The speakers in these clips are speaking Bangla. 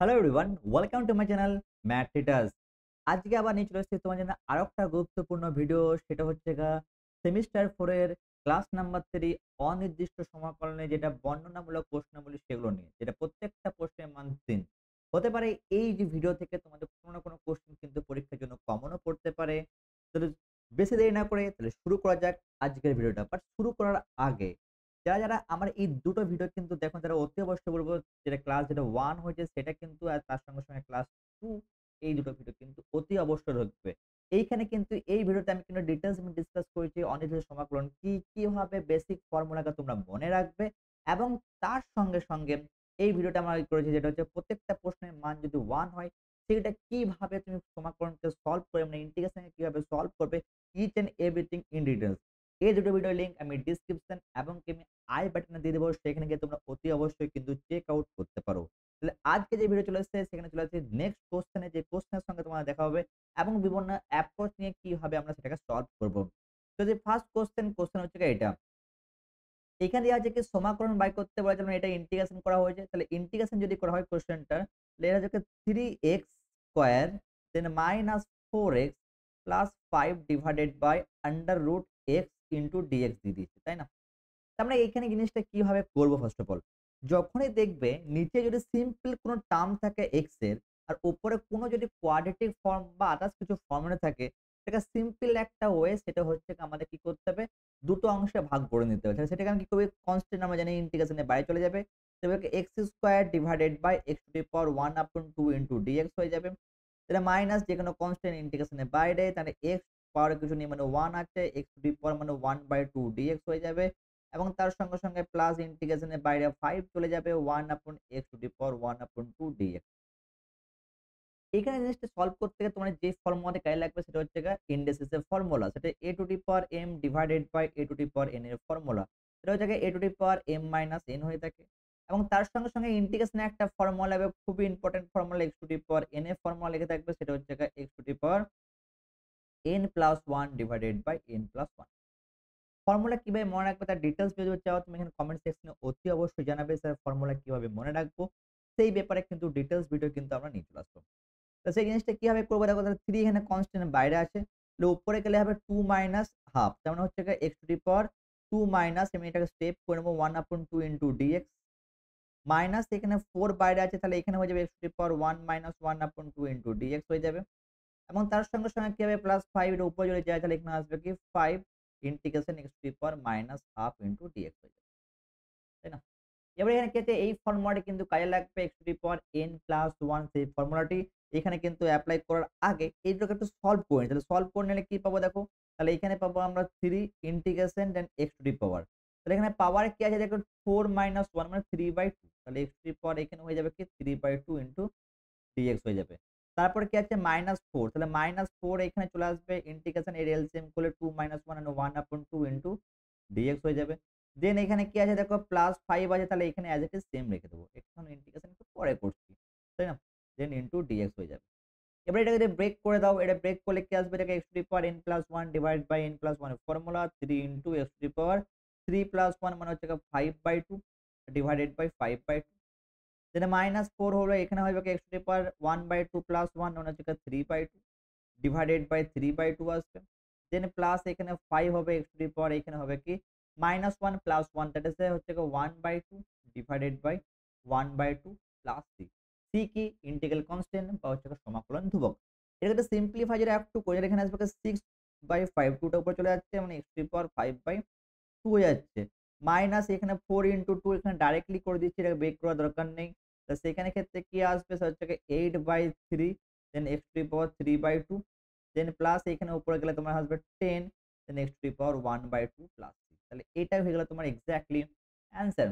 Hello everyone, welcome to my channel math টিটার্স। আজকে আবার নিয়ে চলে এসেছি তোমার জন্য আরো একটা গুরুত্বপূর্ণ ভিডিও। সেটা হচ্ছে সেমিস্টার 4 এর ক্লাস নাম্বার 3 অনির্দিষ্ট সমাকলনে যেটা বর্ণনামূলক প্রশ্নাবলী সেগুলো নিয়ে। যেটা প্রত্যেকটা প্রশ্নের মান ৩। হতে পারে এই যে ভিডিও থেকে তোমাদের কোনো না কোনো কোশ্চেন কিন্তু পরীক্ষার জন্য কমনও পড়তে পারে। তাহলে বেশি দেরি না করে তাহলে শুরু করা যাক আজকের ভিডিওটা। বাট শুরু করার আগে যারা আমার এই দুটো ভিডিও কিন্তু দেখো তারা অতি অবশ্যই বলব যেটা ক্লাস যেটা 1 হয়েছে সেটা কিন্তু আর তার সঙ্গে ক্লাস 2 এই দুটো ভিডিও কিন্তু অতি অবশ্যই দেখবে। এইখানে কিন্তু এই ভিডিওতে আমি কিন্তু ডিটেইলস আমি ডিসকাস করেছি অনির্দিষ্ট সমাকলন কিভাবে বেসিক ফর্মুলাটা তোমরা মনে রাখবে এবং তার সঙ্গে এই ভিডিওটা আমরা করেছি যেটা হচ্ছে প্রত্যেকটা প্রশ্নের মান যদি 1 হয় সেটা কিভাবে তুমি সমাকলনকে সলভ করে মানে ইন্টিগ্রেশন কিভাবে সলভ করবে each and everything in details. এই দুটো ভিডিওর লিংক আমি ডেসক্রিপশন এবং কি আমি আই বাটনে দিয়ে দেবো। সেখানে গিয়ে তোমরা অতি অবশ্যই কিন্তু চেক আউট করতে পারো। তাহলে আজকে যে ভিডিও চলে এসেছে সেখানে চলে আসছে নেক্সট কোয়েশ্চেন এ যে কোয়েশ্চেনের সঙ্গে তোমাদের দেখা হবে এবং বিভিন্ন অ্যাপ্রোচ নিয়ে কিভাবে আমরা সেটাকে সলভ করব। তো যে ফার্স্ট কোয়েশ্চেন হচ্ছে এটা। এখানে দেয়া আছে কি সমাকলন বাই করতে বলা যেমন এটা ইন্টিগ্রেশন করা হয়েছে। তাহলে ইন্টিগ্রেশন যদি করা হয় কোয়েশ্চেনটা তাহলে এটা হচ্ছে 3x square then minus 4x plus 5 divided by under root x into dx দিয়ে দিয়েছে, তাই না? তো আমরা এইখানে জিনিসটা কিভাবে করব ফার্স্ট অফ অল। যখনই দেখবে নিচে যদি সিম্পল কোনো টার্ম থাকে x এর আর উপরে কোনো যদি কোয়াড্রেটিক ফর্ম বা আদার্স কিছু ফর্মুলা থাকে, সেটা সিম্পল একটা ওয়ে সেটা হচ্ছে আমাদের কি করতে হবে, দুটো অংশে ভাগ করে নিতে হবে। তাহলে সেটাকে আমি কি করব, কনস্ট্যান্ট আমরা জানি ইন্টিগ্রেশন এর বাইরে চলে যাবে। তবে x square divided by x to the power 1 upon 2 into dx হয়ে যাবে। এটা মাইনাস যেকোনো কনস্ট্যান্ট ইন্টিগ্রেশন এর বাইরে তাহলে x পাওয়ার কিছু নেই মানে 1 আছে, x টু দি পাওয়ার মানে 1/2 dx হয়ে যাবে। এবং তার সঙ্গে প্লাস ইন্টিগ্রেশন এর বাইরে 5 চলে যাবে 1 আপন x to the power 1 upon 2 dx। এখানে জিনিসটা সলভ করতে গেলে তোমার যে ফর্মুলাটা কাজে লাগবে সেটা হচ্ছে ইন্ডিসেস এর ফর্মুলা। সেটা a to the power m divided by a to the power n এর ফর্মুলা। এটা হচ্ছে a to the power m minus n হয়ে থাকে। এবং তার সঙ্গে ইন্টিগ্রেশন এর একটা ফর্মুলা হবে, খুবই important formula x to the power n এর ফর্মুলা লিখে থাকবে সেটা হচ্ছে x to the power n plus 1 divided by n plus 1। Formula কিভাবে মনে রাখবে তার ডিটেইলস যদি চাও তুমি এখানে কমেন্ট সেকশনে অতি অবশ্যই জানাবে স্যার ফর্মুলা কিভাবে মনে রাখবো। সেই ব্যাপারে কিন্তু ডিটেইলস ভিডিও কিন্তু আমরা নিয়ে চলে আসবো। তো সেই জিনিসটা কিভাবে করবো দেখো, তাহলে 3 এখানে কনস্ট্যান্ট বাইরে আছে। তাহলে উপরে গেলে হবে 2 মাইনাস হাফ। তার মানে হচ্ছে x to the power 2 minus আমি এটাকে স্টেপ করে নেবো 1 upon 2 into dx মাইনাস এখানে 4 বাইরে আছে তাহলে এখানে হয়ে যাবে x to the power 1 minus 1 upon 2 into dx হয়ে যাবে। এবং তার সঙ্গে কি হবে প্লাস 5 এর উপরে যদি যায় তাহলে এখানে আসবে কি 5 integration x to the power minus half into dx হয়ে যাবে। তাই না? এবার এখানে কি হচ্ছে এই ফর্মুলাটি কিন্তু কাজে লাগবে x to the power n plus 1 সেই ফর্মুলাটি এখানে কিন্তু এপ্লাই করার আগে এইটাকে একটু সলভ করে নিই। তাহলে সলভ করে নিলে কি পাবো দেখো, তাহলে এখানে পাবো আমরা 3 integration then x to the power. তাহলে এখানে পাওয়ার কি আছে দেখো 4 মাইনাস 1 মানে 3/2। তাহলে x টু দি পাওয়ার এখানে হয়ে যাবে কি 3/2 ইনটু dx হয়ে যাবে। তারপরে কি আছে -4 তাহলে -4 এখানে চলে আসবে ইন্টিগ্রেশন এর এলসিএম করলে 2 1 and 1 upon 2 into dx হয়ে যাবে। দেন এখানে কি আছে দেখো +5 আছে তাহলে এখানে এজ ইট ইজ সেম রেখে দেবো। এখন ইন্টিগ্রেশন একটু পরে করছি। তাই না? দেন ইনটু dx হয়ে যাবে। এবার এটাকে যদি ব্রেক করে দাও, এটা ব্রেক করলে কি আসবে এটাকে x to the power n plus 1 divide by n plus 1 এর formula 3 into x to the power 3 plus 1 মানে হচ্ছে 5/2 ডিভাইডেড বাই 5/2। যেটা -4 হলো এখানে হবে কি x to the power 1/2 plus 1 মানে হচ্ছে 3/2 ডিভাইডেড বাই 3/2 আসবে। দেন প্লাস এখানে 5 হবে x টু দি পাওয়ার এখানে হবে কি -1 প্লাস 1 দ্যাট ইস হচ্ছে 1/2 divided by 1/2 plus c। c কি ইন্টিগ্রাল কনস্ট্যান্ট বা হচ্ছে সমাকলন ধ্রুবক। এটাকে যদি সিম্পলিফাই যদি একটু করে এখানে আসবে 6/5 2 টা উপরে চলে যাচ্ছে মানে x টু দি পাওয়ার 5/2 হয়ে যাচ্ছে। মাইনাস এখানে 4 ইনটু 2 এখানে ডাইরেক্টলি করে দিচ্ছি, এটাকে ব্রেক করার দরকার নেই। তো সেখানে ক্ষেত্রে কি আসবে সেটা হচ্ছে 8/3 then x to the power 3/2 then plus এখানে উপরে গেলে তোমার আসবে 10 then x to the power 1/2 plus 3। তাহলে এটাই হয়ে গেল তোমার এক্সাক্টলি অ্যান্সার।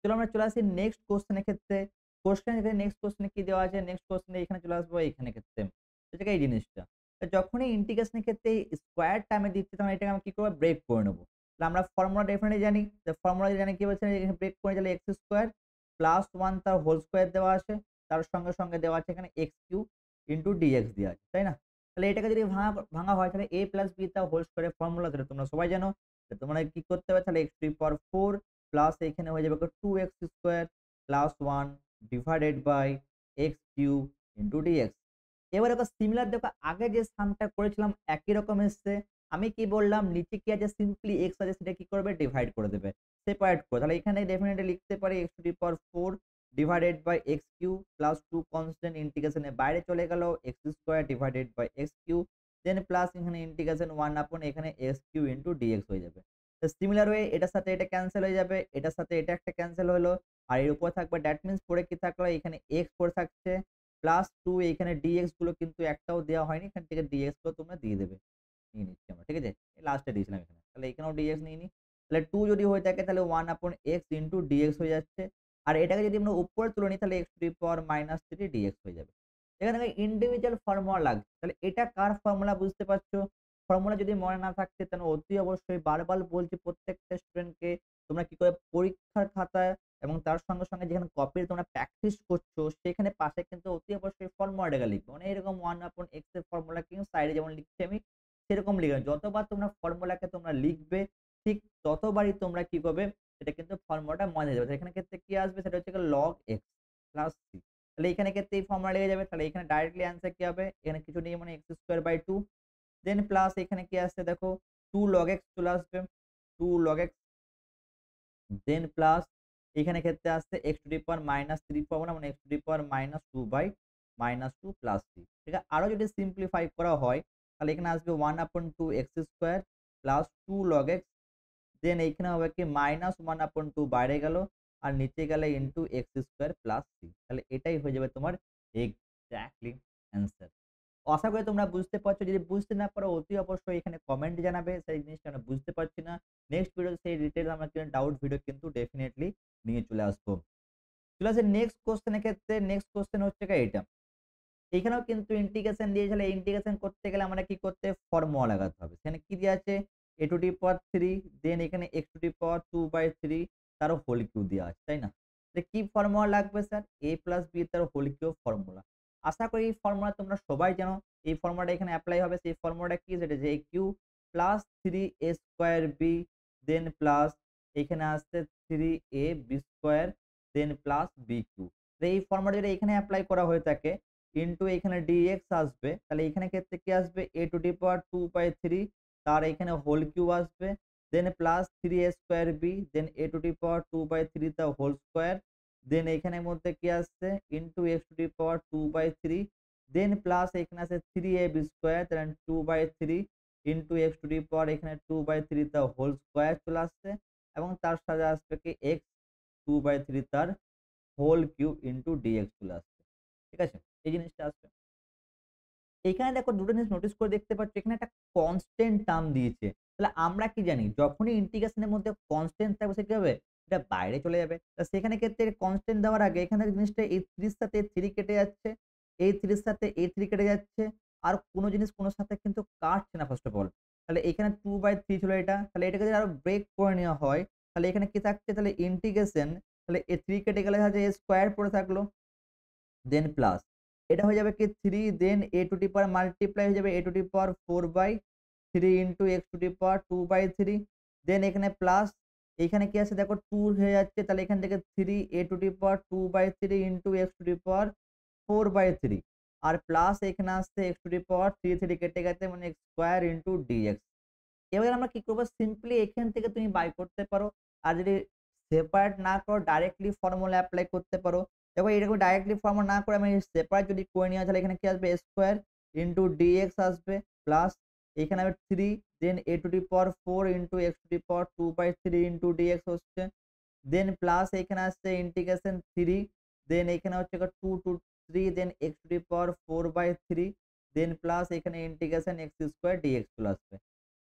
চলো আমরা চলে আসি নেক্সট কোয়েশ্চেন এর ক্ষেত্রে। কোয়েশ্চেন এখানে নেক্সট কোয়েশ্চেন এ কি দেওয়া আছে? নেক্সট কোয়েশ্চেন এ এখানে চলে আসবো এইখানে ক্ষেত্রে। হচ্ছে এই জিনিসটা। তো যখনই ইন্টিগ্রেশন এর ক্ষেত্রে স্কয়ার টার্মে দিচ্ছে তখন এটাকে আমরা কি করব? ব্রেক করে নেব। তাহলে আমরা ফর্মুলা ডেফিনিটলি জানি। তো ফর্মুলা জানি কি বলছে এখানে ব্রেক করে দিলে x স্কয়ার প্লাস 1 তার হোল স্কয়ার দেওয়া আছে। তার সঙ্গে দেওয়া আছে এখানে x কিউব ইনটু dx দেওয়া আছে। তাই না? তাহলে এটাকে যদি ভাঙা হয় তাহলে a প্লাস b তার হোল স্কয়ারের ফর্মুলা যেটা তোমরা সবাই জানো। তো তোমরা কি করতে হবে তাহলে x to the power 4 plus এখানে হয়ে যাবে 2x square plus 1 divided by x cube into d x. এবার দেখো সিমিলার, দেখো আগে যে সামটা করেছিলাম একই রকম এসছে। আমি কি বললাম, নিচে কি আছে, সিম্পলি এক্স আছে, সেটা কি করবে, ডিভাইড করে দেবে, সেপারেট করে। তাহলে এখানে ডেফিনিটলি লিখতে পারি x to the power 4 divided by x cube plus 2 constant integration এর বাইরে চলে গেল x square divided by x cube, then plus এখানে ইন্টিগ্রেশন 1 আপন এখানে এক্স কিউব ইনটু ডিএক্স হয়ে যাবে। তো সিমিলার ওয়ে এটার সাথে এটা ক্যানসেল হয়ে যাবে, এটার সাথে এটা একটা ক্যানসেল হলো, আর এর উপরে থাকবে দ্যাট মিন্স পরে কি থাকলো, এখানে এক্স পড়ে থাকছে প্লাস 2, এখানে ডিএক্স গুলো কিন্তু একটাও দেওয়া হয়নি, এখান থেকে ডিএক্স গুলো তোমরা দিয়ে দেবে। নিয়ে নিচ্ছি আমরা, ঠিক আছে? লাস্টে দিয়েছিলাম এখানে। তাহলে এখানেও ডিএক্স নিয়ে নিই। তাহলে 2 যদি হয়ে থাকে তাহলে 1 আপন x ইনটু ডিএক্স হয়ে যাচ্ছে। আর এটাকে যদি আমরা উপরে তুলে নিই তাহলে x to the power -3 d x হয়ে যাবে। এখানে দেখো ইন্ডিভিজুয়াল ফর্মুলা লাগছে। তাহলে এটা কার ফর্মুলা বুঝতে পারছো? ফর্মুলা যদি মনে না থাকছে তাহলে অতি অবশ্যই বারবার বলছি প্রত্যেকটা স্টুডেন্টকে, তোমরা কি করে পরীক্ষার খাতায় এবং তার সঙ্গে, সঙ্গে যেখানে কপিতে তোমরা প্র্যাকটিস করছো সেখানে পাশে কিন্তু অতি অবশ্যই ফর্মুলাটাকে লিখবে। মানে এরকম 1 আপন x এর ফর্মুলা কিন্তু সাইডে যেমন লিখছি আমি সেরকম লিখবে। যতবার তোমরা ফর্মুলাকে তোমরা লিখবে ঠিক ততবারই তোমরা কি করবে, সেটা কিন্তু ফর্মুলাটা মনে হয়ে যাবে। তো এখানে ক্ষেত্রে কি আসবে, সেটা হচ্ছে log x প্লাস c। তাহলে এখানে ক্ষেত্রে এই ফর্মুলা লেগে যাবে। তাহলে এখানে ডাইরেক্টলি অ্যান্সার কি হবে, এখানে কিছু নেই মানে x square by 2, then plus এখানে কি আসছে দেখো 2 log x চলে আসবে, 2 log x, দেন প্লাস এখানে ক্ষেত্রে আসছে x টু দি পাওয়ার -3 পাবো না, মানে x to the power -2 by -2 plus 3। ঠিক আছে? আরো যদি সিম্পলিফাই করা হয় তাহলে এখানে আসবে 1 upon 2 x square plus 2 log x, দেন এইখানে হবে কি -1 আপন 2 বাইরে গেল আর নিচে গেলে ইনটু x স্কয়ার প্লাস 3। তাহলে এটাই হয়ে যাবে তোমার এক্সাক্টলি অ্যান্সার। আশা করি তোমরা বুঝতে পারছো। যদি বুঝতে না পারো অতি অবশ্যই এখানে কমেন্ট জানাবে, সেই জিনিসটা আমরা বুঝতে পারছি না। নেক্সট ভিডিওতে সেই ডিটেইলস আমরা কিন্তু ডাউট ভিডিও কিন্তু ডেফিনিটলি নিয়ে চলে আসবো। চলে আসি নেক্সট কোয়েশ্চেন এর ক্ষেত্রে। নেক্সট কোয়েশ্চেন হচ্ছে গিয়ে এটা। এখানেও কিন্তু ইন্টিগ্রেশন দিয়েছিল। এই ইন্টিগ্রেশন করতে গেলে আমরা কি করতে, ফর্মুলা লাগাতে হবে। সেখানে কি দেয়া আছে, a টু দি পাওয়ার 3, দেন এখানে x টু দি পাওয়ার 2/3 তার হোল কিউব দেয়া আছে, তাই না? তাহলে কি ফর্মুলা লাগবে স্যার? a প্লাস b তার হোল কিউব ফর্মুলা। আশা করি এই ফর্মুলা তোমরা সবাই জানো। এই ফর্মুলাটা এখানে এপ্লাই হবে। সেই ফর্মুলাটা কি, সেটা যে a cube plus 3a square b, then plus এখানে আসছে 3ab square, then plus b cube. তো এই ফর্মুলা যদি এখানে এপ্লাই করা হয়ে থাকে ইনটু এখানে ডিএক্স আসবে, তাহলে এখানে ক্ষেত্রে কি আসবে, a টু দি পাওয়ার 2/3 তার এখানে হোল কিউব আসবে, then plus 3a square b, then a to the power 2/3 তার হোল স্কয়ার, দেন এখানের মধ্যে কি আসছে into x to the power 2/3, then plus এখানে আছে 3ab square, then 2/3 into x to the power এখানে 2/3 তার হোল স্কয়ার চলে আসছে, এবং তার সাথে আসবে কি x 2/3 তার হোল কিউব ইনটু ডিএক্স চলে আসছে। ঠিক আছে? এই জিনিসটা আসবে। এখানে দেখো দুটো জিনিস নোটিস করে দেখতে পাচ্ছ, এখানে একটা কনস্ট্যান্ট টার্ম দিয়েছে। তাহলে আমরা কি জানি, যখনই ইন্টিগ্রেশন এর মধ্যে কনস্ট্যান্ট থাকবে সে কি হবে, এটা বাইরে চলে যাবে। তা সেখানে ক্ষেত্রে কনস্ট্যান্ট দেওয়ার আগে এখানে জিনিসটা এই 3 এর সাথে 3 কেটে যাচ্ছে, এই 3 এর সাথে এই 3 কেটে যাচ্ছে। আর কোন জিনিস কোন সাথে কিন্তু কাটছে না ফার্স্ট অফ অল। তাহলে এখানে 2/3 ছিল এটা। তাহলে এটাকে যদি আরো ব্রেক করে নেওয়া হয় তাহলে এখানে কি থাকছে, তাহলে ইন্টিগ্রেশন, তাহলে এই 3 কেটে গেলে হচ্ছে a স্কয়ার পড়ে থাকলো। দেন প্লাস এটা হয়ে যাবে কি 3, then a to the power multiply হয়ে যাবে a to the power 4/3 into x to the power 2/3, then এখানে প্লাস এখানে কি আছে দেখো 2 হয়ে যাচ্ছে, তাহলে এখান থেকে 3 a to the power 2/3 into x to the power 4/3, আর প্লাস এখানে আসছে x টু দি পাওয়ার 3 কেটে গেছে মানে x স্কয়ার ইনটু dx। এবার আমরা কি করব, সিম্পলি এখান থেকে তুমি বাই করতে পারো। আর যদি সেপারেট না করো ডাইরেক্টলি ফর্মুলা এপ্লাই করতে পারো। দেখো এরকম ডাইরেক্টলি ফর্মুলা না করে আমি সেপারেট যদি করে নেওয়া হয় তাহলে এখানে কি আসবে, স্কয়ার ইনটু ডিএক্স আসবে প্লাস এখানে হবে 3, then a to the power 4 into x to the power 2/3 into d x হচ্ছে, দেন প্লাস এখানে আসছে ইন্টিগ্রেশন 3, দেন এখানে হচ্ছে 2 to 3, then x to the power 4/3, then plus এখানে ইন্টিগ্রেশন x স্কয়ার ডিএক্স চলে আসবে।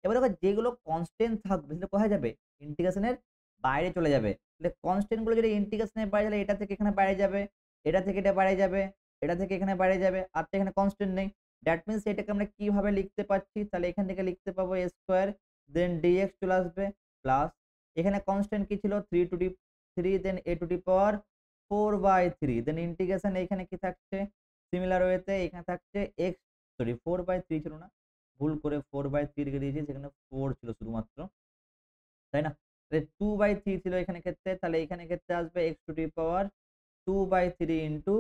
এবার দেখো যেগুলো কনস্ট্যান্ট থাকবে সেটা কোথায় যাবে, ইন্টিগ্রেশনের বাইরে চলে যাবে। তাহলে কনস্ট্যান্ট গুলো যদি ইন্টিগ্রেশনের বাইরে চলে, এটা থেকে এখানে বাইরে যাবে, এটা থেকে এটা বাইরে যাবে, এটা থেকে এখানে বাইরে যাবে, আর তো এখানে কনস্ট্যান্ট নেই। দ্যাট মিনস এটাকে আমরা কিভাবে লিখতে পারছি, তাহলে এখান থেকে লিখতে পাবো a স্কয়ার, দেন ডিএক্স চলে আসবে প্লাস এখানে কনস্ট্যান্ট কি ছিল 3 to the 3, then a to the power 4/3, then integration এখানে কি থাকছে, সিমিলার ওয়েতে এখানে থাকছে x, সরি 4/3 ছিল না, ভুল করে 4/3 লিখে দিয়েছি, সেখানে 4 ছিল শুধুমাত্র, তাই না? তাহলে 2/3 ছিল এখানে ক্ষেত্রে, তাহলে এখানে ক্ষেত্রে আসবে x to the power 2/3 into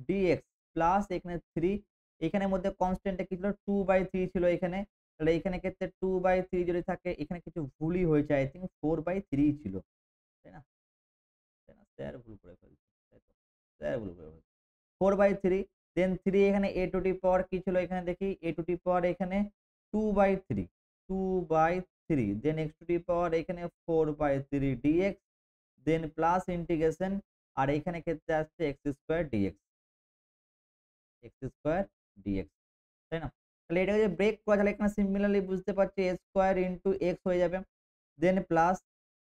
d x plus এখানে 3 এখানের মধ্যে কনস্ট্যান্টটা কি ছিল 2/3 ছিল এখানে। তাহলে এখানে ক্ষেত্রে 2/3 যদি থাকে এখানে কিছু ভুলই হয়েছে আই থিংক 4/3 ছিল। তাই না? তাই না? স্যার ভুল করে ফেলছে। তাই তো? স্যার ভুল করে ফেলছে। 4/3 দেন 3 এখানে a টু দি পাওয়ার কি ছিল এখানে দেখি a টু দি পাওয়ার এখানে 2/3 2/3 দেন x টু দি পাওয়ার এখানে 4/3 dx দেন প্লাস ইন্টিগ্রেশন আর এখানে ক্ষেত্রে আসছে x square dx x square dx তাই না? তাহলে এটা যদি ব্রেক করা তাহলে এখানে সিমিলারলি বুঝতে পারছি a স্কয়ার ইনটু x হয়ে যাবে। Then plus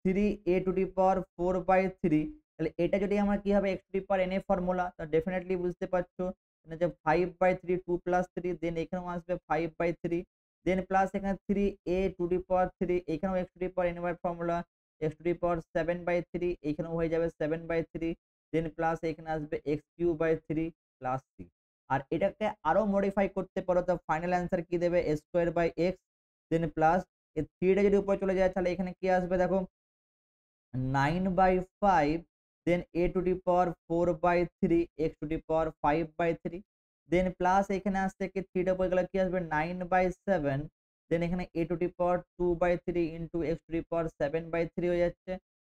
3 a to the power 4/3 তাহলে এটা যদি আমার কি হবে x to the power n এর ফর্মুলা তো ডেফিনিটলি বুঝতে পারছো মানে যে 5/3 2 প্লাস 3 দেন এখানেও আসবে 5/3 দেন প্লাস এখানে 3 a টু দি পাওয়ার 3 এখানেও x to the power n এর formula x to the power 7/3 এখানেও হয়ে যাবে 7/3 দেন প্লাস এখানে আসবে x³/3 প্লাস c আর এটাকে আরো মডিফাই করতে পারো তো ফাইনাল অ্যান্সার কি দেবে a²/x দেন প্লাস এই 3 টা যদি উপরে চলে যায় তাহলে এখানে কি আসবে দেখো 9/5 then a to the power 4/3 x to the power 5/3 then plus এখানে আসছে কি 3 টা উপরে গেলে কি আসবে 9/7 দেন এখানে a to the power 2/3 into x to the power 7/3 হয়ে যাচ্ছে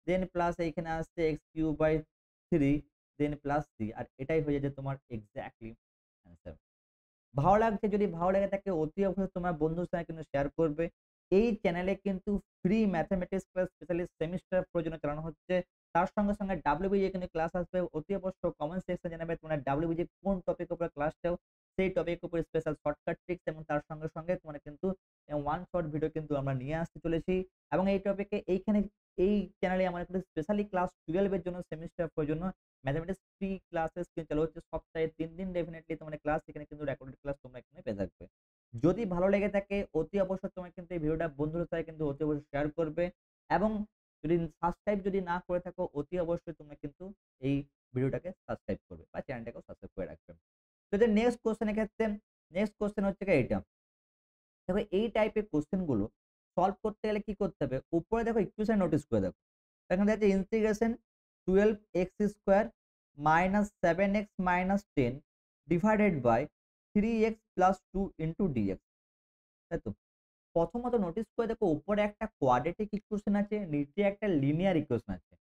দেন প্লাস এখানে আসছে x³/3 দেন প্লাস c আর এটাই হয়ে যাচ্ছে তোমার এক্সাক্টলি অ্যান্সার। ভালো লাগছে যদি ভালো লেগে থাকে অতি অবশ্যই তোমার বন্ধুর সঙ্গে কিন্তু শেয়ার করবে। এই চ্যানেলে কিন্তু free mathematics class specially semester প্রয়োজনে চালানো হচ্ছে। তার সঙ্গে, সঙ্গে WBG কিন্তু ক্লাস আসবে। অতি অবশ্যই কমেন্ট সেকশনে জানাবে তোমরা WBG কোন টপিক উপরে ক্লাস চাও। সেই টপিক উপরে স্পেশাল শর্টকাট ট্রিকস এবং তার সঙ্গে, সঙ্গে তোমরা কিন্তু ওয়ান শট ভিডিও কিন্তু আমরা নিয়ে আসতে চলেছি এবং এই টপিকে এইখানে এই চ্যানেলে আমরা কিন্তু স্পেশালি ক্লাস 12 এর জন্য সেমিস্টার প্রয়োজন্য ম্যাথমেটিক্স ফ্রি ক্লাসেস কিন্তু চালু হচ্ছে সপ্তাহে ৩ দিন ডেফিনিটলি তোমাদের ক্লাস এখানে কিন্তু রেকর্ডেড ক্লাস তোমরা এখানে পেয়ে থাকবে। যদি ভালো লেগে থাকে অতি অবশ্যই তোমরা কিন্তু এই ভিডিওটা বন্ধুদের সাথে কিন্তু অতি অবশ্যই শেয়ার করবে এবং যদি সাবস্ক্রাইব যদি না করে থাকো অতি অবশ্যই তোমরা কিন্তু এই ভিডিওটাকে সাবস্ক্রাইব করবে বা চ্যানেলটাকেও সাবস্ক্রাইব করে রাখবে। তো যে নেক্সট কোশ্চেন এর ক্ষেত্রে নেক্সট কোশ্চেন হচ্ছে গিয়ে এইটা। দেখো এই টাইপের কোশ্চেন গুলো সলভ করতে গেলে কি করতে হবে? উপরে দেখো ইকুয়েশন নোটিস করে দেখো। এখানে আছে integration 12x square minus 7x minus 10 divided by 3x plus 2 into dx তাই তো? প্রথমত নোটিস করে দেখো উপরে একটা কোয়াড্রেটিক ইকুয়েশন আছে, নিচে একটা লিনিয়ার ইকুয়েশন আছে।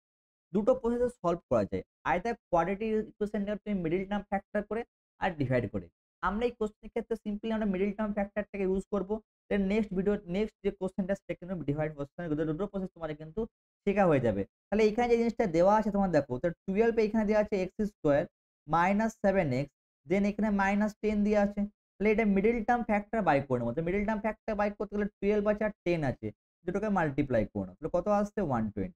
দুটো প্রসেসে সলভ করা যায়। আইদার কোয়াড্রেটিক ইকুয়েশনটা তুমি মিডল টার্ম ফ্যাক্টর করে আর ডিভাইড করে। আমরা এই কোশ্চেনের ক্ষেত্রে সিম্পলি আমরা মিডল টার্ম ফ্যাক্টরটাকে ইউজ করব। দেন নেক্সট যে কোশ্চেনটা সেটা কিন্তু ডিভাইড কোশ্চেন দুটো প্রসেস তোমাদের কিন্তু শেখা হয়ে যাবে। তাহলে এখানে যে জিনিসটা দেওয়া আছে তোমার দেখো তো 12 এখানে দেওয়া আছে x স্কয়ার মাইনাস 7x দেন এখানে মাইনাস 10 দেওয়া আছে। তাহলে এটা মিডল টার্ম ফ্যাক্টর বাই করে নেব। তো মিডল টার্ম ফ্যাক্টর বাই করতে গেলে 12 আছে আর 10 আছে। দুটোকে মাল্টিপ্লাই করে নাও। তাহলে কত আসছে 120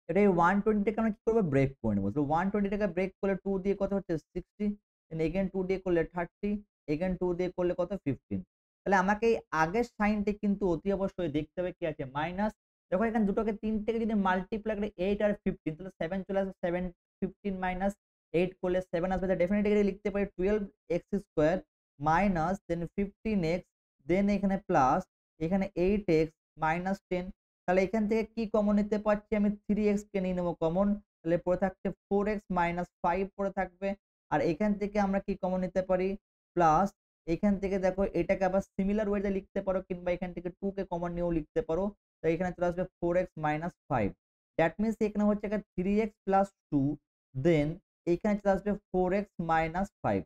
এটা এই 120 টাকে আমরা কি করব? ব্রেক করে নেব। তো 120 টাকে ব্রেক করলে 2 দিয়ে কত হচ্ছে 60 দেন এগেইন 2 দিয়ে করলে 30 এগেইন 2 দিয়ে করলে কত 15 তাহলে আমাকে এই আগের সাইনটি কিন্তু অতি অবশ্যই দেখতে হবে কি আছে মাইনাস দেখো এখানে দুটোকে 3 থেকে যদি মাল্টিপ্লাই করে 8 আর 15 তাহলে 7 চলে আসবে 7 15 মাইনাস 8 করলে 7 আসবে তাহলে ডেফিনিটলি লিখতে পারি 12x স্কয়ার মাইনাস দেন 15x দেন এখানে প্লাস এখানে 8x মাইনাস 10 তাহলে এখান থেকে কি কমন নিতে পারছি আমি 3x কে নিয়ে নেব কমন। তাহলে পড়ে থাকছে 4x মাইনাস 5 পড়ে থাকবে। আর এখান থেকে আমরা কি কমন নিতে পারি প্লাস এখান থেকে দেখো এটাকে আবার সিমিলার ওয়েতে লিখতে পারো কিংবা এখান থেকে 2 কে কমন নিয়েও লিখতে পারো। তো এখানে চলে আসবে 4x মাইনাস 5 দ্যাট মিনস এখানে হচ্ছে 3x প্লাস 2 দেন এখানে চলে আসবে 4x মাইনাস 5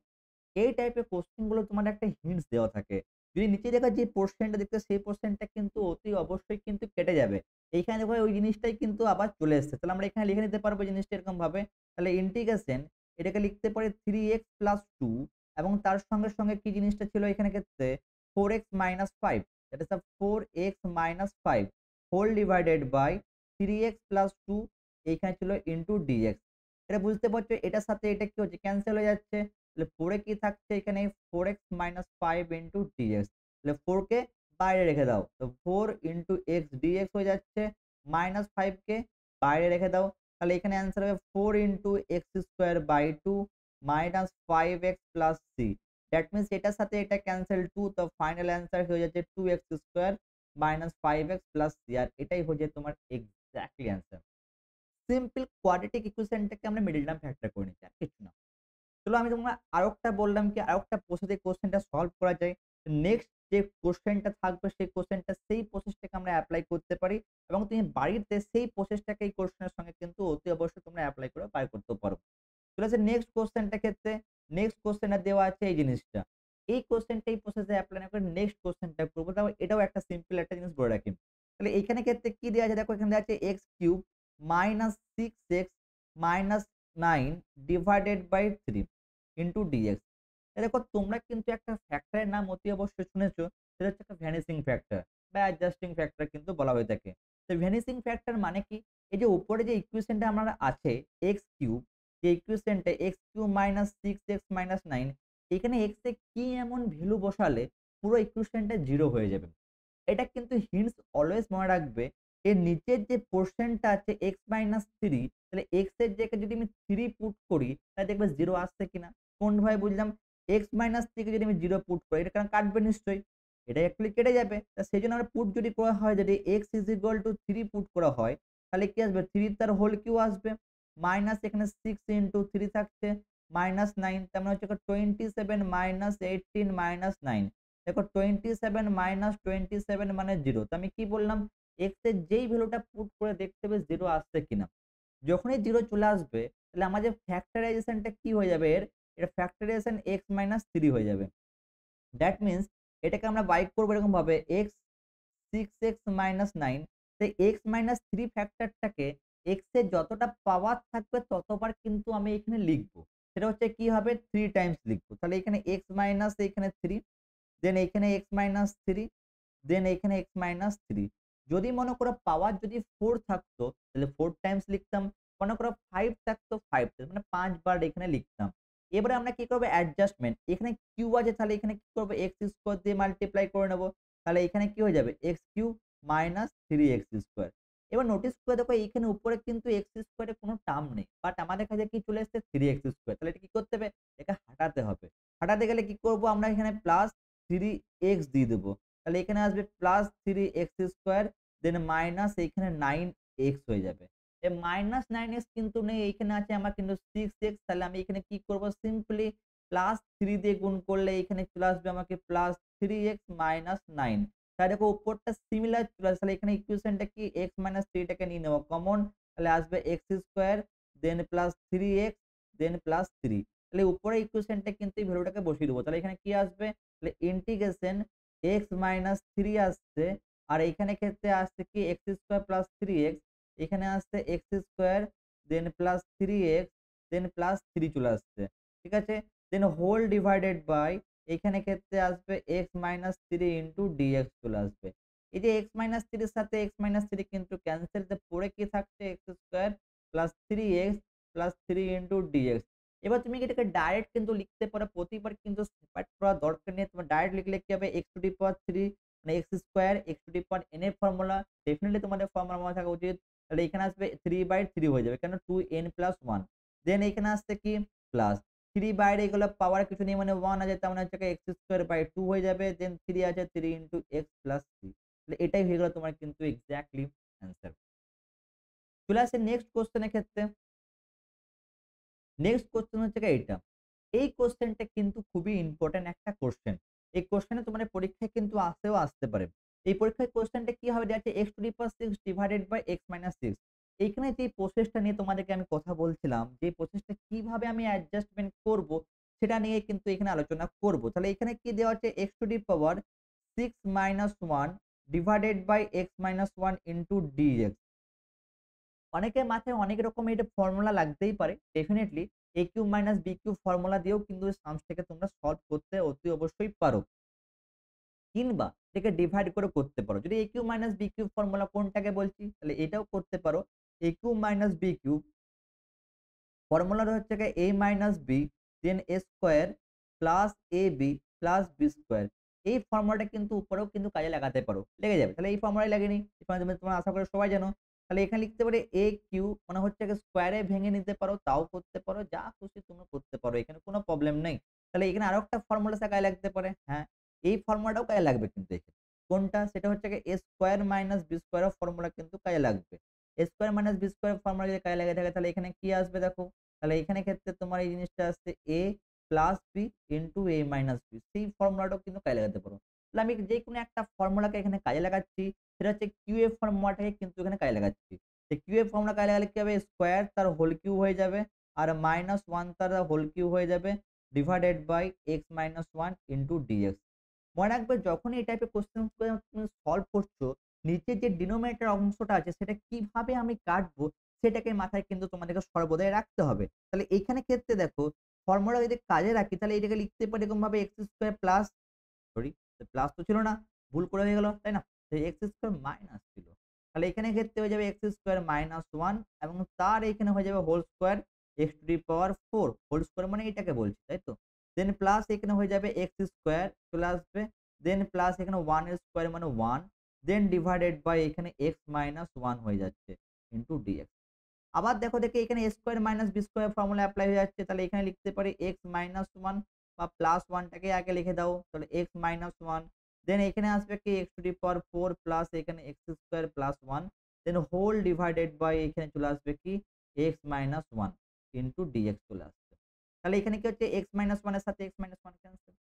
এই টাইপের কোশ্চেন গুলো তোমাদের একটা হিন্টস দেওয়া থাকে। যদি নিচে দেখা যে পোরশনটা দেখতে সেই পোরশনটা কিন্তু অতি অবশ্যই কিন্তু কেটে যাবে। এইখানে দেখো ওই জিনিসটাই কিন্তু আবার চলে এসেছে। তাহলে আমরা এখানে লিখে নিতে পারবো জিনিসটা এরকম ভাবে। তাহলে ইন্টিগ্রেশন এটাকে লিখতে পারি 3x প্লাস 2 এবং তার সঙ্গে, সঙ্গে কি জিনিসটা ছিল এখানে ক্ষেত্রে 4x minus 5 that is 4x minus 5 whole divided by 3x plus 2 এইখানে ছিল ইনটু dx এটা বুঝতে পারছো এটার সাথে এটা কি হচ্ছে ক্যানসেল হয়ে যাচ্ছে। তাহলে 4 এ কি থাকছে এখানে 4x মাইনাস 5 ইনটু dx তাহলে 4 কে বাইরে রেখে দাও। তো 4 ইনটু x dx হয়ে যাচ্ছে মাইনাস 5 কে বাইরে রেখে দাও। তাহলে এখানে অ্যান্সার হবে 4 into x square by 2 minus 5x plus c that means এটার সাথে এটা ক্যানসেল 2 তো ফাইনাল অ্যান্সার হয়ে যাচ্ছে 2x square minus 5x plus c আর এটাই হচ্ছে তোমার এক্সাক্টলি অ্যান্সার। সিম্পল কোয়াড্রেটিক ইকুয়েশনটাকে আমরা মিডল টার্ম ফ্যাক্টর করে নিচ্ছি, আর কিছু না। চলো আমি তোমাকে আরেকটা বললাম কি আরেকটা প্রসেসে কোশ্চেনটা সলভ করা যায়। নেক্সট যে কোশ্চেনটা থাকবে সেই কোশ্চেনটা সেই প্রসেসটাকে আমরা এপ্লাই করতে পারি এবং তুমি বাড়িতে সেই প্রসেসটাকে এই কোশ্চেনের সঙ্গে কিন্তু অতি অবশ্যই তোমরা এপ্লাই করে বার করতে পারো। চলে আসে নেক্সট কোশ্চেনটার ক্ষেত্রে। নেক্সট কোশ্চেনে দেওয়া আছে এই জিনিসটা। এই কোশ্চেনটা এই প্রসেসে এপ্লাই না করে নেক্সট কোশ্চেনটা করব। তাও এটাও একটা সিম্পল একটা জিনিস বলে রাখি। তাহলে এইখানে ক্ষেত্রে কি দেওয়া আছে দেখো এখানে দেওয়া আছে x³ - 6x - 9 divided by 3 into dx। দেখো তোমরা কিন্তু একটা ফ্যাক্টরের নাম অতি অবশ্যই শুনেছো। সেটা হচ্ছে একটা ভ্যানিশিং ফ্যাক্টর বা অ্যাডজাস্টিং ফ্যাক্টর কিন্তু বলা হয়ে থাকে। তো ভ্যানিশিং ফ্যাক্টর মানে কি? এই যে উপরে যে ইকুয়েশনটা আমার আছে x³ যে ইকুয়েশনটা x³ - 6x - 9 এখানে x এ কি এমন ভ্যালু বসালে পুরো ইকুয়েশনটা 0 হয়ে যাবে। এটা কিন্তু হিন্টস অলওয়েজ মনে রাখবে। এর নিচের যে পোরশনটা আছে x - 3 তাহলে x এর জায়গায় যদি আমি 3 পুট করি তাহলে দেখবে 0 আসছে কিনা। কোনভাবে বুঝলাম? x - 3 কে যদি আমি 0 পুট করি এটা কারণ কাটবে নিশ্চয়ই। এটা অ্যাকচুয়ালি কেটে যাবে। সেজন্য আমরা পুট যদি করা হয় যদি x = 3 পুট করা হয় তাহলে কি আসবে? 3 তার হোল কিউ আসবে। মাইনাস এখানে 6 3 থাকছে -9 তার মানে হচ্ছে 27 - 18 - 9। দেখো 27 - 27 মানে 0। তো আমি কি বললাম? x এর যেই ভ্যালুটা পুট করে দেখতে হবে 0 আসছে কিনা। যখনই 0 চলে আসবে তাহলে আমাদের ফ্যাক্টরাইজেশন টা কি হয়ে যাবে এর? এর ফ্যাক্টরাইজেশন x - 3 হয়ে যাবে। দ্যাট মিনস এটাকে আমরা বাইক করব এরকম ভাবে x 6x - 9 তো x - 3 ফ্যাক্টরটাকে x এর যতটা পাওয়ার থাকবে ততবার কিন্তু আমি এখানে লিখব। সেটা হচ্ছে কি হবে 3 টাইমস লিখব। তাহলে এখানে x মাইনাস এখানে 3 দেন এখানে x - 3 দেন এখানে x - 3 যদি মনে করো পাওয়ার যদি 4 থাকতো তাহলে 4 টাইমস লিখতাম। মনে করো 5 থাকতো 5 টাইমস মানে 5 বার এখানে লিখতাম। এবারে আমরা কি করব অ্যাডজাস্টমেন্ট। এখানে কিউ আছে তাহলে এখানে কি করব x স্কয়ার দিয়ে মাল্টিপ্লাই করে নেব। তাহলে এখানে কি হয়ে যাবে x³ - 3x²। এবার নোটিস করে দেখো এইখানে উপরে কিন্তু x² এর কোনো টার্ম নেই। বাট আমাদের কাছে কি চলে এসেছে 3x²। তাহলে এটা কি করতে হবে? এটাকে হাঁটাতে হবে। হাঁটাতে গেলে কি করব আমরা এখানে প্লাস 3x দিয়ে দেব। তাহলে এখানে আসবে প্লাস 3x² দেন মাইনাস এখানে 9x হয়ে যাবে। এই মাইনাস 9x কিন্তু নেই এইখানে আছে আমার কিন্তু 6x তাহলে আমি এখানে কি করব সিম্পলি প্লাস 3 দিয়ে গুণ করলে এখানে চলে আসবে আমাকে প্লাস 3x মাইনাস 9। তাহলে দেখো উপরটা সিমিলার চলে আসে তাহলে এখানে ইকুয়েশনটা কি x মাইনাস 3 টাকে নিয়ে নেব কমন তাহলে আসবে x² দেন প্লাস 3x দেন প্লাস 3। তাহলে উপরের ইকুয়েশনটা কিন্তু এই ভ্যালুটাকে বসিয়ে দেব। তাহলে এখানে কি আসবে? তাহলে ইন্টিগ্রেশন x মাইনাস 3 আসছে আর এখানে ক্ষেত্রে আসছে কি x² প্লাস 3x এখানে আসছে x² দেন প্লাস 3x দেন প্লাস 3 চলে আসছে। ঠিক আছে? দেন হোল ডিভাইডেড বাই এখানে ক্ষেত্রে আসবে x মাইনাস 3 ইনটু dx চলে আসবে। এই যে x মাইনাস 3 এর সাথে x মাইনাস 3 কিন্তু ক্যানসেল তে পড়ে কি থাকছে x² plus 3x plus 3 into dx। এবার তুমি কি এটাকে ডাইরেক্ট কিন্তু লিখতে পারো প্রতিবার কিন্তু সেপারেট করার দরকার নেই। তোমার ডাইরেক্ট লিখলে কি হবে x টু দি পাওয়ার 3 মানে x square x to the power n এর ফর্মুলা ডেফিনিটলি তোমাদের ফর্মুলা মনে থাকা উচিত। তাহলে এখানে আসবে 3/3 হয়ে যাবে। কেন 2n + 1 দেন এখানে আসছে কি প্লাস 3 বাইরে এগুলো পাওয়ার কিছু নেই মানে 1 আছে তার মানে হচ্ছে x²/2 হয়ে যাবে। দেন 3 আছে 3 x + 3 তাহলে এটাই হয়ে গেল তোমার কিন্তু এক্সাক্টলি অ্যান্সার। চলে আসে নেক্সট কোশ্চেন এর ক্ষেত্রে। নেক্সট কোশ্চেন হচ্ছে গিয়ে এইটা। এই কোশ্চেনটা কিন্তু খুবই ইম্পোর্টেন্ট একটা কোশ্চেন। এই কোশ্চেনে তোমাদের পরীক্ষায় কিন্তু আসতে পারে। এই পরীক্ষায় কোশ্চেনটা কি হবে দেওয়া আছে x⁶ ডিভাইডেড বাই x - 6। এইখানে যে প্রসেসটা নিয়ে তোমাদেরকে আমি কথা বলছিলাম, যে প্রসেসটা কিভাবে আমি অ্যাডজাস্টমেন্ট করব সেটা নিয়ে কিন্তু এখানে আলোচনা করব। তাহলে এখানে কি দেওয়া আছে x⁶ - 1 divided by x - 1 into dx। অনেকের মাথায় অনেক রকমের ফর্মুলা লাগতেই পারে। Definitely a cube minus b cube formula দিয়েও কিন্তু সামস থেকে তোমরা সলভ করতে অতি অবশ্যই পারো। কিংবা এটাকে ডিভাইড করে করতে পারো। যদি a cube minus b cube formula কোনটাকে বলছি তাহলে এটাও করতে পারো। a cube minus b cube ফর্মুলাটা হচ্ছে গিয়ে a minus b then a square plus ab plus b square. এই ফর্মুলাটা কিন্তু উপরেও কিন্তু কাজে লাগাতে পারো। লেগে যাবে। তাহলে এই ফর্মুলাই লাগিয়ে নিই। এই ফর্মুলা তোমরা আশা করি সবাই জানো। তাহলে এখানে লিখতে পারি a কিউব মানে হচ্ছে গিয়ে স্কয়ারে ভেঙে নিতে পারো, তাও করতে পারো। যা খুশি তোমরা করতে পারো। এখানে কোনো প্রবলেম নেই। তাহলে এখানে আরেকটা ফর্মুলা কাজে লাগতে পারে। হ্যাঁ, এই ফর্মুলাটাও কাজে লাগবে কিন্তু এখানে। কোনটা? সেটা হচ্ছে গিয়ে a square minus b square এর ফর্মুলা কিন্তু কাজে লাগবে। a square minus b square formula যদি কাজে লেগে থাকে তাহলে এখানে কি আসবে দেখো। তাহলে এখানে ক্ষেত্রে তোমার এই জিনিসটা আসছে a plus b into a minus b। সেই ফর্মুলাটাও কিন্তু কাজে লাগাতে পারো। তাহলে আমি যেকোনো একটা ফর্মুলাকে এখানে কাজে লাগাচ্ছি, সেটা হচ্ছে QF ফর্মুলাটাকে কিন্তু এখানে কাজে লাগাচ্ছি। তো QF ফর্মুলা কাজে লাগালে কি হবে? স্কয়ার তার হোল কিউব হয়ে যাবে আর -1 তার হোল কিউব হয়ে যাবে divided by x minus 1 into dx। মনে রাখবে যখনই এই টাইপের কোয়েশ্চেন তুমি সলভ করছো, নিচে যে ডিনোমিনেটর অংশটা আছে সেটা কিভাবে আমি কাটবো সেটাকে মাথায় কিন্তু তোমাদেরকে সর্বদাই রাখতে হবে। তাহলে এইখানে ক্ষেত্রে দেখো ফর্মুলা যদি কাজে রাখি তাহলে এটাকে লিখতে পারি এরকমভাবে x square plus sorry plus তো ছিল না, ভুল করে হয়ে গেল, তাই না? তো x স্কয়ার মাইনাস ছিল। তাহলে এখানে ক্ষেত্রে হয়ে যাবে x স্কয়ার মাইনাস 1 এবং তার এখানে হয়ে যাবে whole square x to the power 4 whole square মানে এটাকে বলছি, তাই তো? দেন প্লাস এখানে হয়ে যাবে x স্কয়ার চলে আসবে। দেন প্লাস এখানে 1 এর স্কয়ার মানে 1 দেন ডিভাইডেড বাই এখানে x মাইনাস 1 হয়ে যাচ্ছে ইনটু dx। আবার দেখো এখানে a square minus b square formula apply হয়ে যাচ্ছে। তাহলে এখানে লিখতে পারি x মাইনাস 1 বা প্লাস 1 টাকে আগে লিখে দাও। তাহলে x মাইনাস 1 দেন এখানে আসবে কি x to the power 4 plus এখানে x square plus 1 then whole divided by এখানে চলে আসবে কি x মাইনাস 1 ইনটু dx চলে আসবে। তাহলে এখানে কি হচ্ছে x মাইনাস 1 এর সাথে x মাইনাস 1 ক্যান্সেল।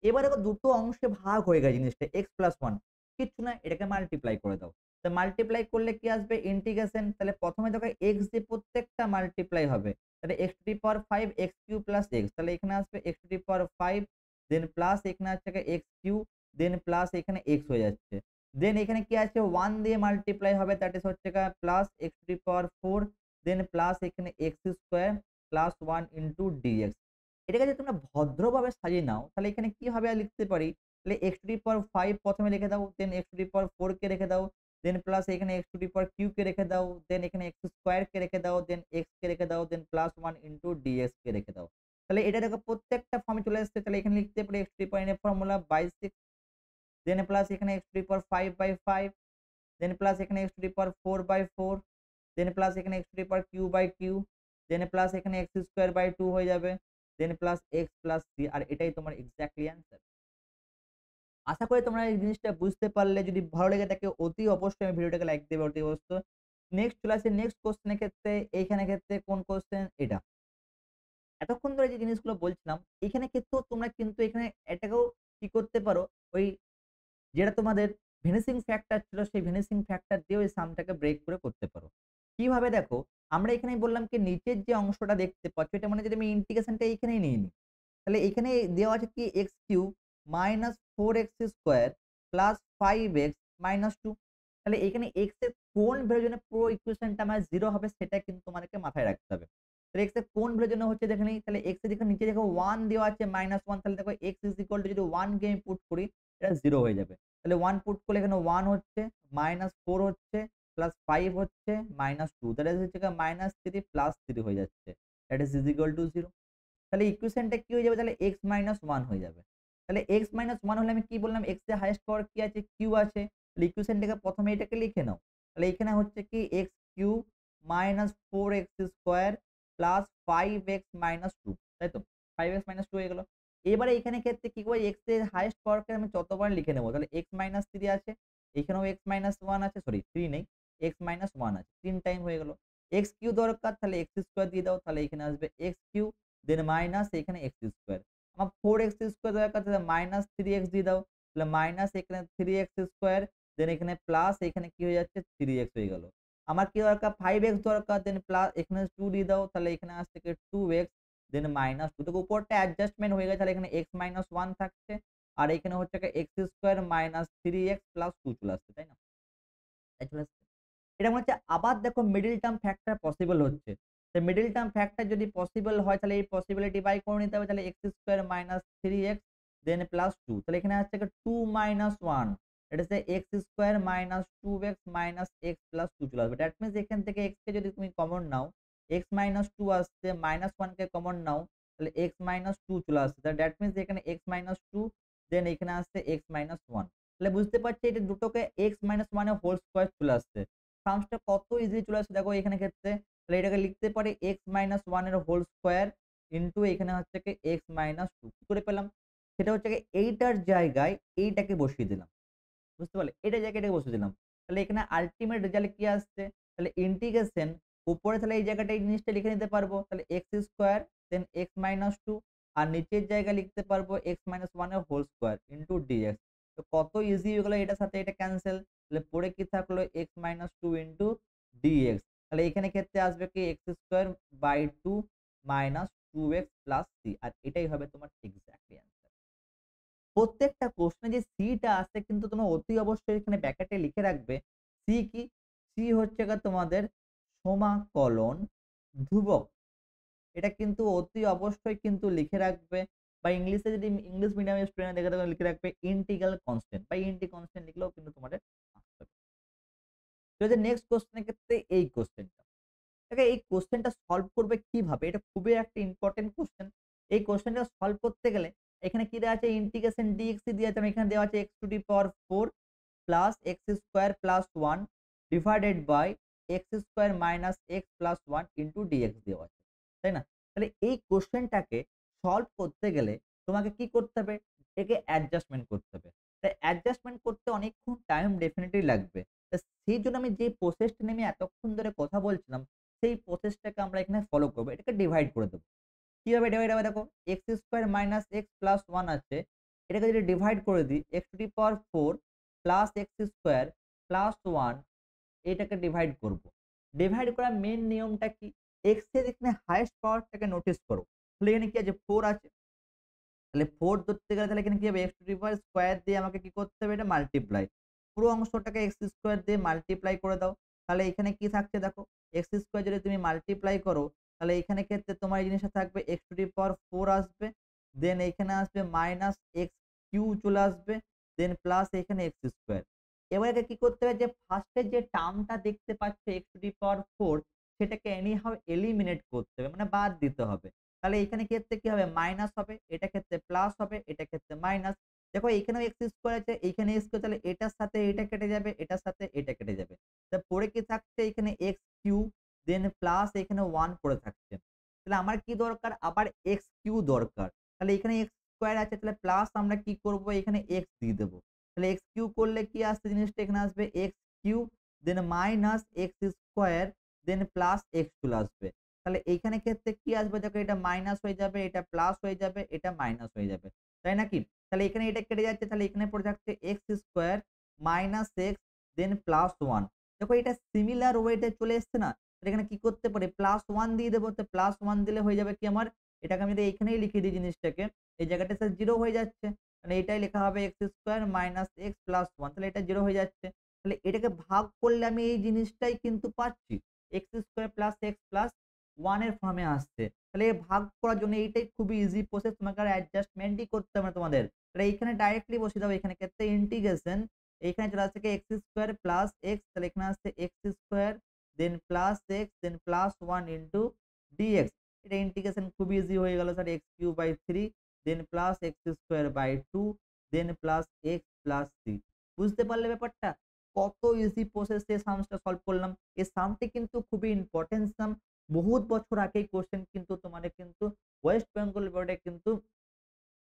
এবার দেখো দুটো অংশে ভাগ হয়ে গেছে জিনিসটা x প্লাস 1 কিচ্ছু না, এটাকে মাল্টিপ্লাই করে দাও। তো মাল্টিপ্লাই করলে কি আসবে? ইন্টিগ্রেশন। তাহলে প্রথমে দেখো x দিয়ে প্রত্যেকটা মাল্টিপ্লাই হবে। তাহলে x to the power 5 x cube plus x। তাহলে এখানে আসবে x to the power 5 then plus এখানে হচ্ছে x কিউব দেন প্লাস এখানে x হয়ে যাচ্ছে। দেন এখানে কি আছে 1 দিয়ে মাল্টিপ্লাই হবে দ্যাট ইস হচ্ছে plus x to the power 4 then plus এখানে x square plus 1 into dx। এটাকে যদি তোমরা ভদ্রভাবে সাজিয়ে নাও তাহলে এখানে কি হবে লিখতে পারি, তাহলে x টু দি পাওয়ার 5 প্রথমে লিখে দাও, দেন x টু দি পাওয়ার 4 কে রেখে দাও, দেন প্লাস এখানে x to the power cube কে রেখে দাও, দেন এখানে x স্কয়ার কে রেখে দাও, দেন x কে রেখে দাও, দেন প্লাস 1 ইনটু dx কে রেখে দাও। তাহলে এটা দেখো প্রত্যেকটা ফর্মে চলে আসছে। তাহলে এখানে লিখতে পারি x টু দি পাওয়ার এর ফর্মুলা বাই 6 দেন প্লাস এখানে x to the power 5 by 5 then plus এখানে x to the power 4 by 4 then plus এখানে x to the power cube by cube then plus এখানে x স্কয়ার বাই 2 হয়ে যাবে দেন প্লাস x প্লাস 3 আর এটাই তোমার এক্সাক্টলি অ্যান্সার। আশা করি তোমরা এই জিনিসটা বুঝতে পারলে। যদি ভালো লেগে থাকে অতি অবশ্যই আমি ভিডিওটাকে লাইক দেবে অতি অবশ্যই। নেক্সট চলে আসি নেক্সট কোয়েশ্চেন এর ক্ষেত্রে। এইখানে ক্ষেত্রে কোন কোয়েশ্চেন এটা? এতক্ষণ ধরে যে জিনিসগুলো বলছিলাম এখানে ক্ষেত্রেও তোমরা কিন্তু এখানে এটাকেও কি করতে পারো, ওই যেটা তোমাদের ভ্যানিশিং ফ্যাক্টর ছিল সেই ভ্যানিশিং ফ্যাক্টর দিয়ে ওই সামটাকে ব্রেক করে করতে পারো। কিভাবে দেখো, আমরা এখানেই বললাম কি নিচের যে অংশটা দেখতে পাচ্ছ এটা মানে যদি আমি ইন্টিগ্রেশনটা এইখানেই নিয়ে নিই। তাহলে এখানে দেওয়া আছে কি x cube minus 4x square plus 5x minus 2। তাহলে এখানে x এর কোন ভ্যালুর জন্য পুরো ইকুয়েশনটা আমার 0 হবে সেটা কিন্তু তোমাদেরকে মাথায় রাখতে হবে। তাহলে x এর কোন ভ্যালুর জন্য হচ্ছে দেখে নিই। তাহলে x এর যেখানে নিচে দেখো 1 দেওয়া আছে -1 তাহলে দেখো x ইজ ইকুয়াল টু যদি 1 কে আমি পুট করি এটা 0 হয়ে যাবে। তাহলে 1 পুট করলে এখানে 1 হচ্ছে, -4 হচ্ছে, +5 হচ্ছে, -2 দ্যাট ইজ হচ্ছে -3 +3 হয়ে যাচ্ছে। That is equal two 0। তাহলে ইকুয়েশনটা কি হয়ে যাবে? তাহলে x মাইনাস 1 হয়ে যাবে। তাহলে x মাইনাস 1 হলে আমি কি বললাম? x এর হাইয়েস্ট পাওয়ার কি আছে? q আছে। তাহলে ইকুয়েশনটাকে প্রথমে এটাকে লিখে নাও। তাহলে এখানে হচ্ছে কি x cube minus 4x square plus 5x minus 2 তাই তো? 5x মাইনাস 2 হয়ে গেল। এবারে এখানে ক্ষেত্রে কি করব? x এর হাইয়েস্ট পাওয়ারকে আমি যতবার লিখে নেব। তাহলে x মাইনাস 3 আছে। এখানেও x মাইনাস 1 আছে, সরি 3 নেই। x মাইনাস 1 আছে। 3 টাইম হয়ে গেল। x কিউব দরকার তাহলে x স্কয়ার দিয়ে দাও। তাহলে এখানে আসবে x কিউব দেন মাইনাস এখানে x স্কয়ার। আমার 4x স্কয়ার দরকার তাহলে মাইনাস 3x দিয়ে দাও। তাহলে মাইনাস এখানে 3x স্কয়ার দেন এখানে প্লাস এখানে কি হয়ে যাচ্ছে 3x হয়ে গেল। আমার কি দরকার 5x দরকার দেন প্লাস এখানে 2 দিয়ে দাও। তাহলে এখানে আসছে কি 2x দেন মাইনাস 2 দেখো উপরটা অ্যাডজাস্টমেন্ট হয়ে গেছে। তাহলে এখানে x মাইনাস 1 থাকছে আর এখানে হচ্ছে x square minus 3x plus 2 চলে আসছে, তাই না? তাই চলে আসছে। এটা মনে হচ্ছে আবার দেখো মিডল টার্ম ফ্যাক্টর পসিবল হচ্ছে। তো মিডল টার্ম ফ্যাক্টর যদি পসিবল হয় তাহলে এই পসিবিলিটি বাই করে নিতে হবে। তাহলে x স্কয়ার মাইনাস 3x দেন প্লাস 2 তাহলে এখানে আসছে 2 মাইনাস 1 এটা হচ্ছে x square minus 2x minus x plus 2 চলে আসবে। দ্যাট মিনস এখান থেকে x কে যদি তুমি কমন নাও x মাইনাস 2 আসছে মাইনাস 1 কে কমন নাও তাহলে x মাইনাস 2 চলে আসছে। দ্যাট মিনস এখানে x মাইনাস 2 দেন এখানে আসছে x মাইনাস 1। তাহলে বুঝতে পারছি এটা দুটোকে x মাইনাস 1 এর হোল স্কয়ার চলে আসছে। সামসটা কত ইজিলি চলে আসছে দেখো এখানে ক্ষেত্রে। তাহলে এটাকে লিখতে পারি x মাইনাস 1 এর হোল স্কয়ার ইনটু এখানে হচ্ছে কি x মাইনাস 2 কি করে পেলাম? সেটা হচ্ছে কি এইটার জায়গায় এইটাকে বসিয়ে দিলাম। বুঝতে পারলে? এটার জায়গায় এটাকে বসিয়ে দিলাম। তাহলে এখানে আল্টিমেট রেজাল্ট কি আসছে? তাহলে ইন্টিগ্রেশন উপরে তাহলে এই জায়গাটা এই জিনিসটা লিখে নিতে পারবো। তাহলে x স্কয়ার দেন x মাইনাস 2 আর নিচের জায়গায় লিখতে পারবো x মাইনাস 1 এর হোল স্কয়ার ইনটু dx। তো কত ইজি হয়ে গেল, এটার সাথে এটা ক্যানসেল। তাহলে পরে কি থাকলো x মাইনাস 2 ইনটু dx। তাহলে এখানে ক্ষেত্রে আসবে কি x square by 2 minus 2x plus c, আর এটাই হবে তোমার এক্সাক্টলি অ্যান্সার। প্রত্যেকটা কোশ্চেনে যে সিটা আসে কিন্তু তোমরা অতি অবশ্যই এখানে ব্র্যাকেটে লিখে রাখবে। সি কি? সি হচ্ছে গিয়ে তোমাদের সমাকলন ধ্রুবক। এটা কিন্তু অতি অবশ্যই কিন্তু লিখে রাখবে, বা ইংলিশে যদি ইংলিশ মিডিয়ামের স্টুডেন্ট দেখে থাকো লিখে রাখবে ইন্টিগ্রাল কনস্ট্যান্ট বা ইন্টি কনস্ট্যান্ট লিখলেও কিন্তু তোমাদের আসতে হবে। তো যে নেক্সট কোশ্চেনের ক্ষেত্রে এই কোশ্চেনটা। দেখো এই কোশ্চেনটা সলভ করবে কিভাবে? এটা খুবই একটা ইম্পোর্টেন্ট কোশ্চেন। এই কোশ্চেনটা সলভ করতে গেলে এখানে কি দেওয়া আছে? ইন্টিগ্রেশন dx দেওয়া আছে, এখানে দেওয়া আছে x to the power 4 plus x square plus 1 divided by x square minus x plus 1 into dx দেওয়া আছে। তাই না? তাহলে এই কোশ্চেনটাকে সলভ করতে গেলে তোমাকে কি করতে হবে? একে অ্যাডজাস্টমেন্ট করতে হবে। তাই অ্যাডজাস্টমেন্ট করতে অনেকক্ষণ টাইম ডেফিনিটলি লাগবে। তো সেইজন্য আমি যে প্রসেসটা নিয়ে আমি এতক্ষণ ধরে কথা বলছিলাম, সেই প্রসেসটাকে আমরা এখানে ফলো করব। এটাকে ডিভাইড করে দেব। কিভাবে ডিভাইড হবে দেখো, x square minus x plus 1 আছে। এটাকে যদি ডিভাইড করে দিই x to the power 4 plus x square plus 1, এটাকে ডিভাইড করব। ডিভাইড করার মেইন নিয়মটা কি? x এর এখানে হাইয়েস্ট পাওয়ারটাকে নোটিস করো। তাহলে এখানে কি আছে? 4 আছে। তাহলে 4 ধরতে গেলে তাহলে এখানে কি হবে? x to the power square দিয়ে আমাকে কি করতে হবে? এটা মাল্টিপ্লাই। পুরো অংশটাকে x স্কয়ার দিয়ে মাল্টিপ্লাই করে দাও। তাহলে এখানে কি থাকছে দেখো, x স্কয়ার যদি তুমি মাল্টিপ্লাই করো তাহলে এখানে ক্ষেত্রে তোমার এই জিনিসটা থাকবে x টু দি পাওয়ার 4 আসবে। দেন এখানে আসবে মাইনাস x কিউ চলে আসবে। দেন প্লাস এখানে x স্কয়ার। এবার এটা কি করতে হবে? যে ফার্স্ট এর যে টার্মটা দেখতে পাচ্ছ x টু দি পাওয়ার 4, সেটাকে এনি হাউ এলিমিনেট করতে হবে, মানে বাদ দিতে হবে। তাহলে এখানে ক্ষেত্রে কি হবে? মাইনাস হবে, এটা ক্ষেত্রে প্লাস হবে, এটা ক্ষেত্রে মাইনাস। দেখো এখানেও এক্স স্কয়ার আছে, এইখানে স্কয়ার, তাহলে এটার সাথে এটা কেটে যাবে, এটার সাথে এটা কেটে যাবে। তা পড়ে কি থাকছে? এখানে এক্স কিউ দেন প্লাস এখানে 1 পড়ে থাকছে। তাহলে আমার কি দরকার? আবার এক্স কিউ দরকার। তাহলে এখানে এক্স স্কয়ার আছে, তাহলে প্লাস আমরা কি করব? এখানে এক্স দিয়ে দেব। তাহলে এক্স কিউ করলে কি আসছে জিনিসটা? এখানে আসবে x cube then minus x square then plus x চলে আসবে। তাহলে এইখানে ক্ষেত্রে কি আসবে? দেখো এটা মাইনাস হয়ে যাবে, এটা প্লাস হয়ে যাবে, এটা মাইনাস হয়ে যাবে। তাই নাকি? তাহলে এখানে এটা কেটে যাচ্ছে, তাহলে এখানে পড়ে থাকছে x square minus x then plus 1। দেখো এটা সিমিলার ওয়েতে চলে এসছে না? তাহলে এখানে কি করতে পারি? প্লাস 1 দিয়ে দেব। তো প্লাস 1 দিলে হয়ে যাবে কি আমার? এটাকে আমি যদি এইখানেই লিখে দিই জিনিসটাকে, এই জায়গাটাতে 0 হয়ে যাচ্ছে। তাহলে এটাই লেখা হবে x square minus x plus 1, তাহলে এটা 0 হয়ে যাচ্ছে। তাহলে এটাকে ভাগ করলে আমি এই জিনিসটাই কিন্তু পাচ্ছি। X square plus x plus 1 এর ফর্মে আসছে। তাহলে ভাগ করার জন্য এইটাই খুবই ইজি প্রসেস, তোমাকে আর অ্যাডজাস্টমেন্টই করতে হবে না তোমাদের। তাহলে এইখানে ডাইরেক্টলি বসিয়ে দাও, এখানে ক্ষেত্রে ইন্টিগ্রেশন এইখানে চলে আসছে কি x স্কয়ার প্লাস x, তাহলে এখানে আসছে x square then plus x then plus 1 into dx। এটা ইন্টিগ্রেশন খুব ইজি হয়ে গেল sir, x cube by 3 then plus x square by 2 then plus x plus 3। বুঝতে পারলে ব্যাপারটা? কত ইজি প্রসেস এ সামসটা সলভ করলাম। এই সামটি কিন্তু খুবই ইম্পোর্টেন্ট সাম। বহুত বছর আগে এই কোশ্চেন কিন্তু তোমাদের কিন্তু ওয়েস্ট বেঙ্গল বোর্ডে কিন্তু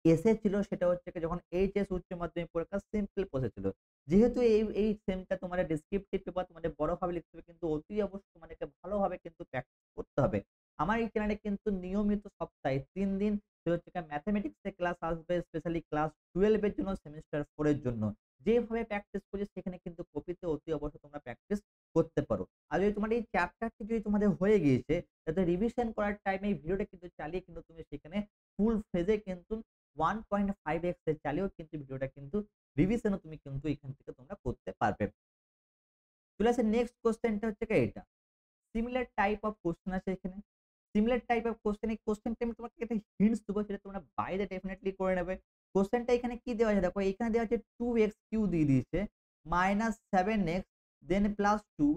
এসেছিল। সেটা হচ্ছে কি যখন এইচএস উচ্চ মাধ্যমিক পরীক্ষা সিম্পল প্রসেস ছিল। যেহেতু এই সেমটা তোমাদের ডেসক্রিপটিভ পেপার তোমাদের বড়ভাবে লিখতে হবে, কিন্তু অতি অবশ্যই তোমাদেরকে ভালোভাবে কিন্তু প্র্যাকটিস করতে হবে। আমার এই চ্যানেলে কিন্তু নিয়মিত সপ্তাহে ৩ দিন সেটা হচ্ছে গিয়ে ম্যাথমেটিক্স এর ক্লাস আসবে, স্পেশালি ক্লাস 12 এর জন্য, সেমেস্টার 4 এর জন্য। যেভাবে প্র্যাকটিস করি সেখানে কিন্তু কপিতে অতি অবশ্যই তোমরা প্র্যাকটিস করতে পারো। আর যদি তোমার এই চ্যাপ্টারটি যদি তোমাদের হয়ে গিয়েছে, যাতে রিভিশন করার টাইমে এই ভিডিওটা কিন্তু চালিয়ে কিন্তু তুমি সেখানে ফুল ফেজে কিন্তু 1.5x এ চালিয়েও কিন্তু ভিডিওটা কিন্তু রিভিশনও তুমি কিন্তু এখান থেকে তোমরা করতে পারবে। চলে আসে নেক্সট কোয়েশ্চেনটা হচ্ছে গিয়ে এটা। সিমিলার টাইপ অফ কোয়েশ্চেন আছে এখানে। সিমিলার টাইপ অফ কোয়েশ্চেন, এই কোয়েশ্চেনটা আমি তোমাকে একটা হিন্টস দেবো, সেটা তোমরা বাইরে ডেফিনিটলি করে নেবে। কোয়েশ্চেনটা এখানে কি দেওয়া আছে দেখো, এখানে দেওয়া আছে 2x কিউ দিয়ে দিয়েছে minus 7x then plus 2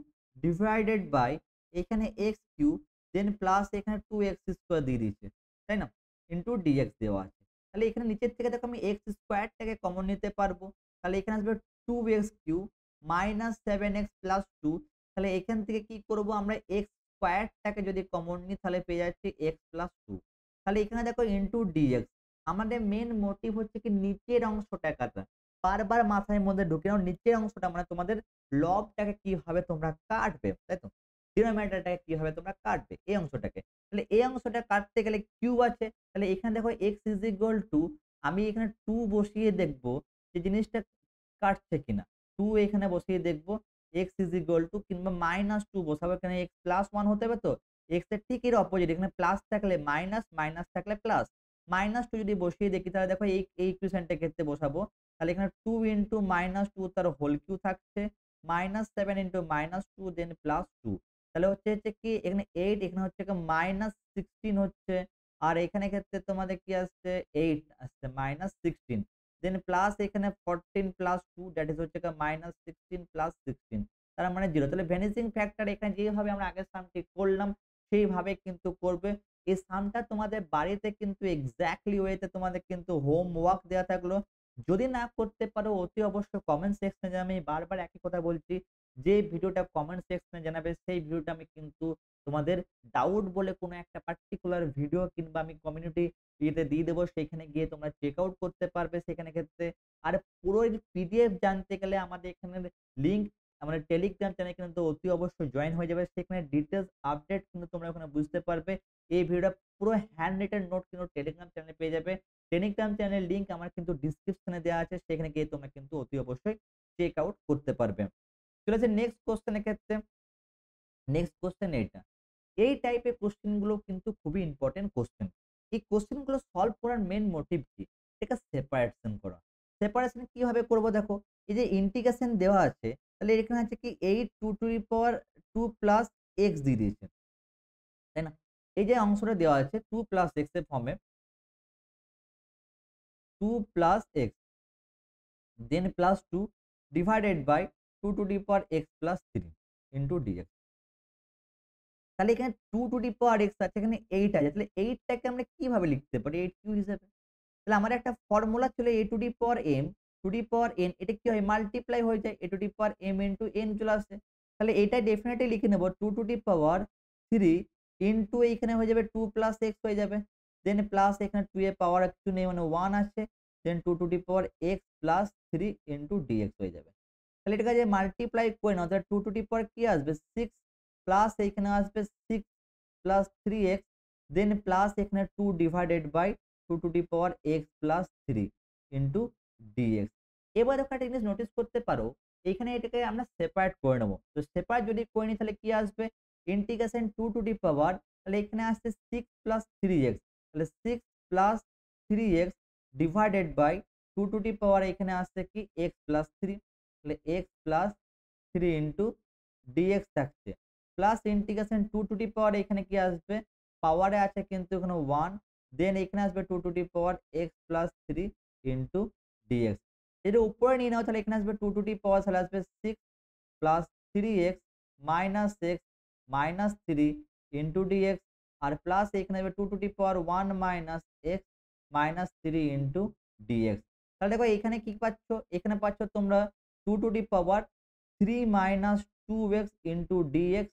divided by এখানে x কিউ দেন প্লাস এখানে 2x স্কয়ার দিয়ে দিয়েছে। তাই না? ইনটু dx দেওয়া আছে। তাহলে এখানে নিচের থেকে দেখো আমি x স্কয়ারটাকে কমন নিতে পারবো। তাহলে এখানে আসবে 2x Q minus 7x plus 2। তাহলে এখান থেকে কি করব আমরা? x স্কয়ারটাকে যদি কমন নিই তাহলে পেয়ে যাচ্ছি x প্লাস 2। তাহলে এখানে দেখো ইনটু dx। আমাদের মেইন মোটিভ হচ্ছে কি নিচের অংশটা কাটা। বারবার মাথার মধ্যে ঢুকে নাও নিচের অংশটা মানে তোমাদের লবটাকে কিভাবে তোমরা কাটবে, তাই তো? ডিনোমিনেটরটাকে কিভাবে তোমরা কাটবে এই অংশটাকে। তাহলে এই অংশটা কাটতে গেলে কিউব আছে। তাহলে এখানে দেখো x = আমি এখানে 2 বসিয়ে দেখব যে জিনিসটা কাটছে কিনা। 2 এখানে বসিয়ে দেখব x কিংবা -2 বসাবো। এখানে x +1 হতে হবে তো? x এর ঠিক এর অপোজিট এখানে প্লাস থাকলে মাইনাস, মাইনাস থাকলে প্লাস। -2 যদি বসিয়ে দেখি তাহলে দেখো এই ইকুয়েশনটার ক্ষেত্রে বসাবো। তাহলে এখানে 2 -2 তার হোল কিউব থাকছে, -7 -2 দেন +2 তাহলে হচ্ছে কি এখানে 8 এখানে হচ্ছে -16 হচ্ছে। আর এখানে ক্ষেত্রে তোমাদের কি আসছে 8 আসছে -16 দেন প্লাস এখানে 14 + 2 দ্যাট ইস হচ্ছে -16 + 16 তার মানে 0 তাহলে ভ্যানিশিং ফ্যাক্টর এখানে যেভাবে আমরা আগের সামটি করলাম সেইভাবে কিন্তু করবে। এই সামটা তোমাদের বাড়িতে কিন্তু এক্সাক্টলি ওয়েতে তোমাদের কিন্তু হোমওয়ার্ক দেয়া থাকলো। যদি না করতে পারো অতি অবশ্যই কমেন্ট সেকশনে আমি বারবার একই কথা বলছি। যে ভিডিওটা কমেন্ট সেকশনে জানাবে সেই ভিডিওটা আমি কিন্তু তোমাদের ডাউট বলে কোনো একটা পার্টিকুলার ভিডিও কিংবা আমি কমিউনিটি ইয়েতে দিয়ে দেবো। সেখানে গিয়ে তোমরা চেক আউট করতে পারবে সেখানে ক্ষেত্রে। আর পুরো এর পিডিএফ জানতে গেলে আমাদের এখানের লিঙ্ক আমাদের টেলিগ্রাম চ্যানেলে কিন্তু অতি অবশ্যই জয়েন হয়ে যাবে। সেখানে ডিটেইলস আপডেট কিন্তু তোমরা ওখানে বুঝতে পারবে। এই ভিডিওটা পুরো হ্যান্ড রিটেন নোট কিন্তু টেলিগ্রাম চ্যানেলে পেয়ে যাবে। টেলিগ্রাম চ্যানেলের লিঙ্ক আমার কিন্তু ডেসক্রিপশনে দেওয়া আছে। সেখানে গিয়ে তোমরা কিন্তু অতি অবশ্যই চেক আউট করতে পারবে। চলে আসি নেক্সট কোয়েশ্চেন এর ক্ষেত্রে। নেক্সট কোয়েশ্চেন এইটা। এই টাইপের কোয়েশ্চেন গুলো কিন্তু খুবই ইম্পোর্টেন্ট কোয়েশ্চেন। এই কোয়েশ্চেন গুলো সলভ করার মেইন মোটিভ কি? এটা সেপারেশন করা। সেপারেশন কিভাবে করব দেখো, এই যে ইন্টিগ্রেশন দেওয়া আছে, তাহলে এখানে আছে কি 8 2 to the power 2 plus x দিয়ে দিয়েছে। তাই না? এই যে অংশটা দেওয়া আছে 2 প্লাস x এর ফর্মে 2 plus x then plus 2 divided by 2 to the power x plus 3 into dx। তাহলে এখানে 2 টু দি পাওয়ার x আছে, এখানে 8 আছে। তাহলে 8 টাকে আমরা কিভাবে লিখতে পারি 8 কিউব হিসাবে? তাহলে আমার একটা ফর্মুলা ছিল a to the power m two the power n এটা কি হয় মাল্টিপ্লাই হয়ে যায় a to the power m into n চলে আসে। তাহলে এটা ডেফিনিটলি লিখে নেব 2 টু দি পাওয়ার 3 ইনটু এইখানে হয়ে যাবে 2 প্লাস x হয়ে যাবে। দেন প্লাস এখানে 2 এর পাওয়ার কিছু নেই মানে 1 আছে। দেন 2 to the power x plus 3 into dx হয়ে যাবে। তাহলে এটাকে যে মাল্টিপ্লাই করে নাও তাহলে 2 টু দি পাওয়ার কি আসবে 6 প্লাস এইখানে আসবে 6 প্লাস 3x দেন প্লাস এখানে 2 divided by 2 to the power x plus 3 into dx। এবার দেখো একটা জিনিস নোটিস করতে পারো এখানে এটাকে আমরা সেপারেট করে নেব। তো সেপারেট যদি করে নিই তাহলে কি আসবে ইন্টিগ্রেশন 2 টু দি পাওয়ার তাহলে এখানে আসছে 6 প্লাস 3x তাহলে 6 plus 3x divided by 2 to the power এখানে আসছে কি x প্লাস 3 তাহলে x প্লাস 3 ইনটু dx থাকছে plus integration 2 to the power এখানে কি আসবে পাওয়ারে আছে কিন্তু এখানে 1 দেন এখানে আসবে 2 to the power x plus 3 into dx। এটা উপরে নিয়ে নাও তাহলে এখানে আসবে 2 টু দি পাওয়ার তাহলে আসবে 6 plus 3x minus x minus 3 into dx আর প্লাস এখানে আসবে 2 to the power 1 minus x minus 3 into dx। তাহলে দেখো এখানে কি পাচ্ছ এখানে পাচ্ছ তোমরা 2 to the power 3 minus 2x into dx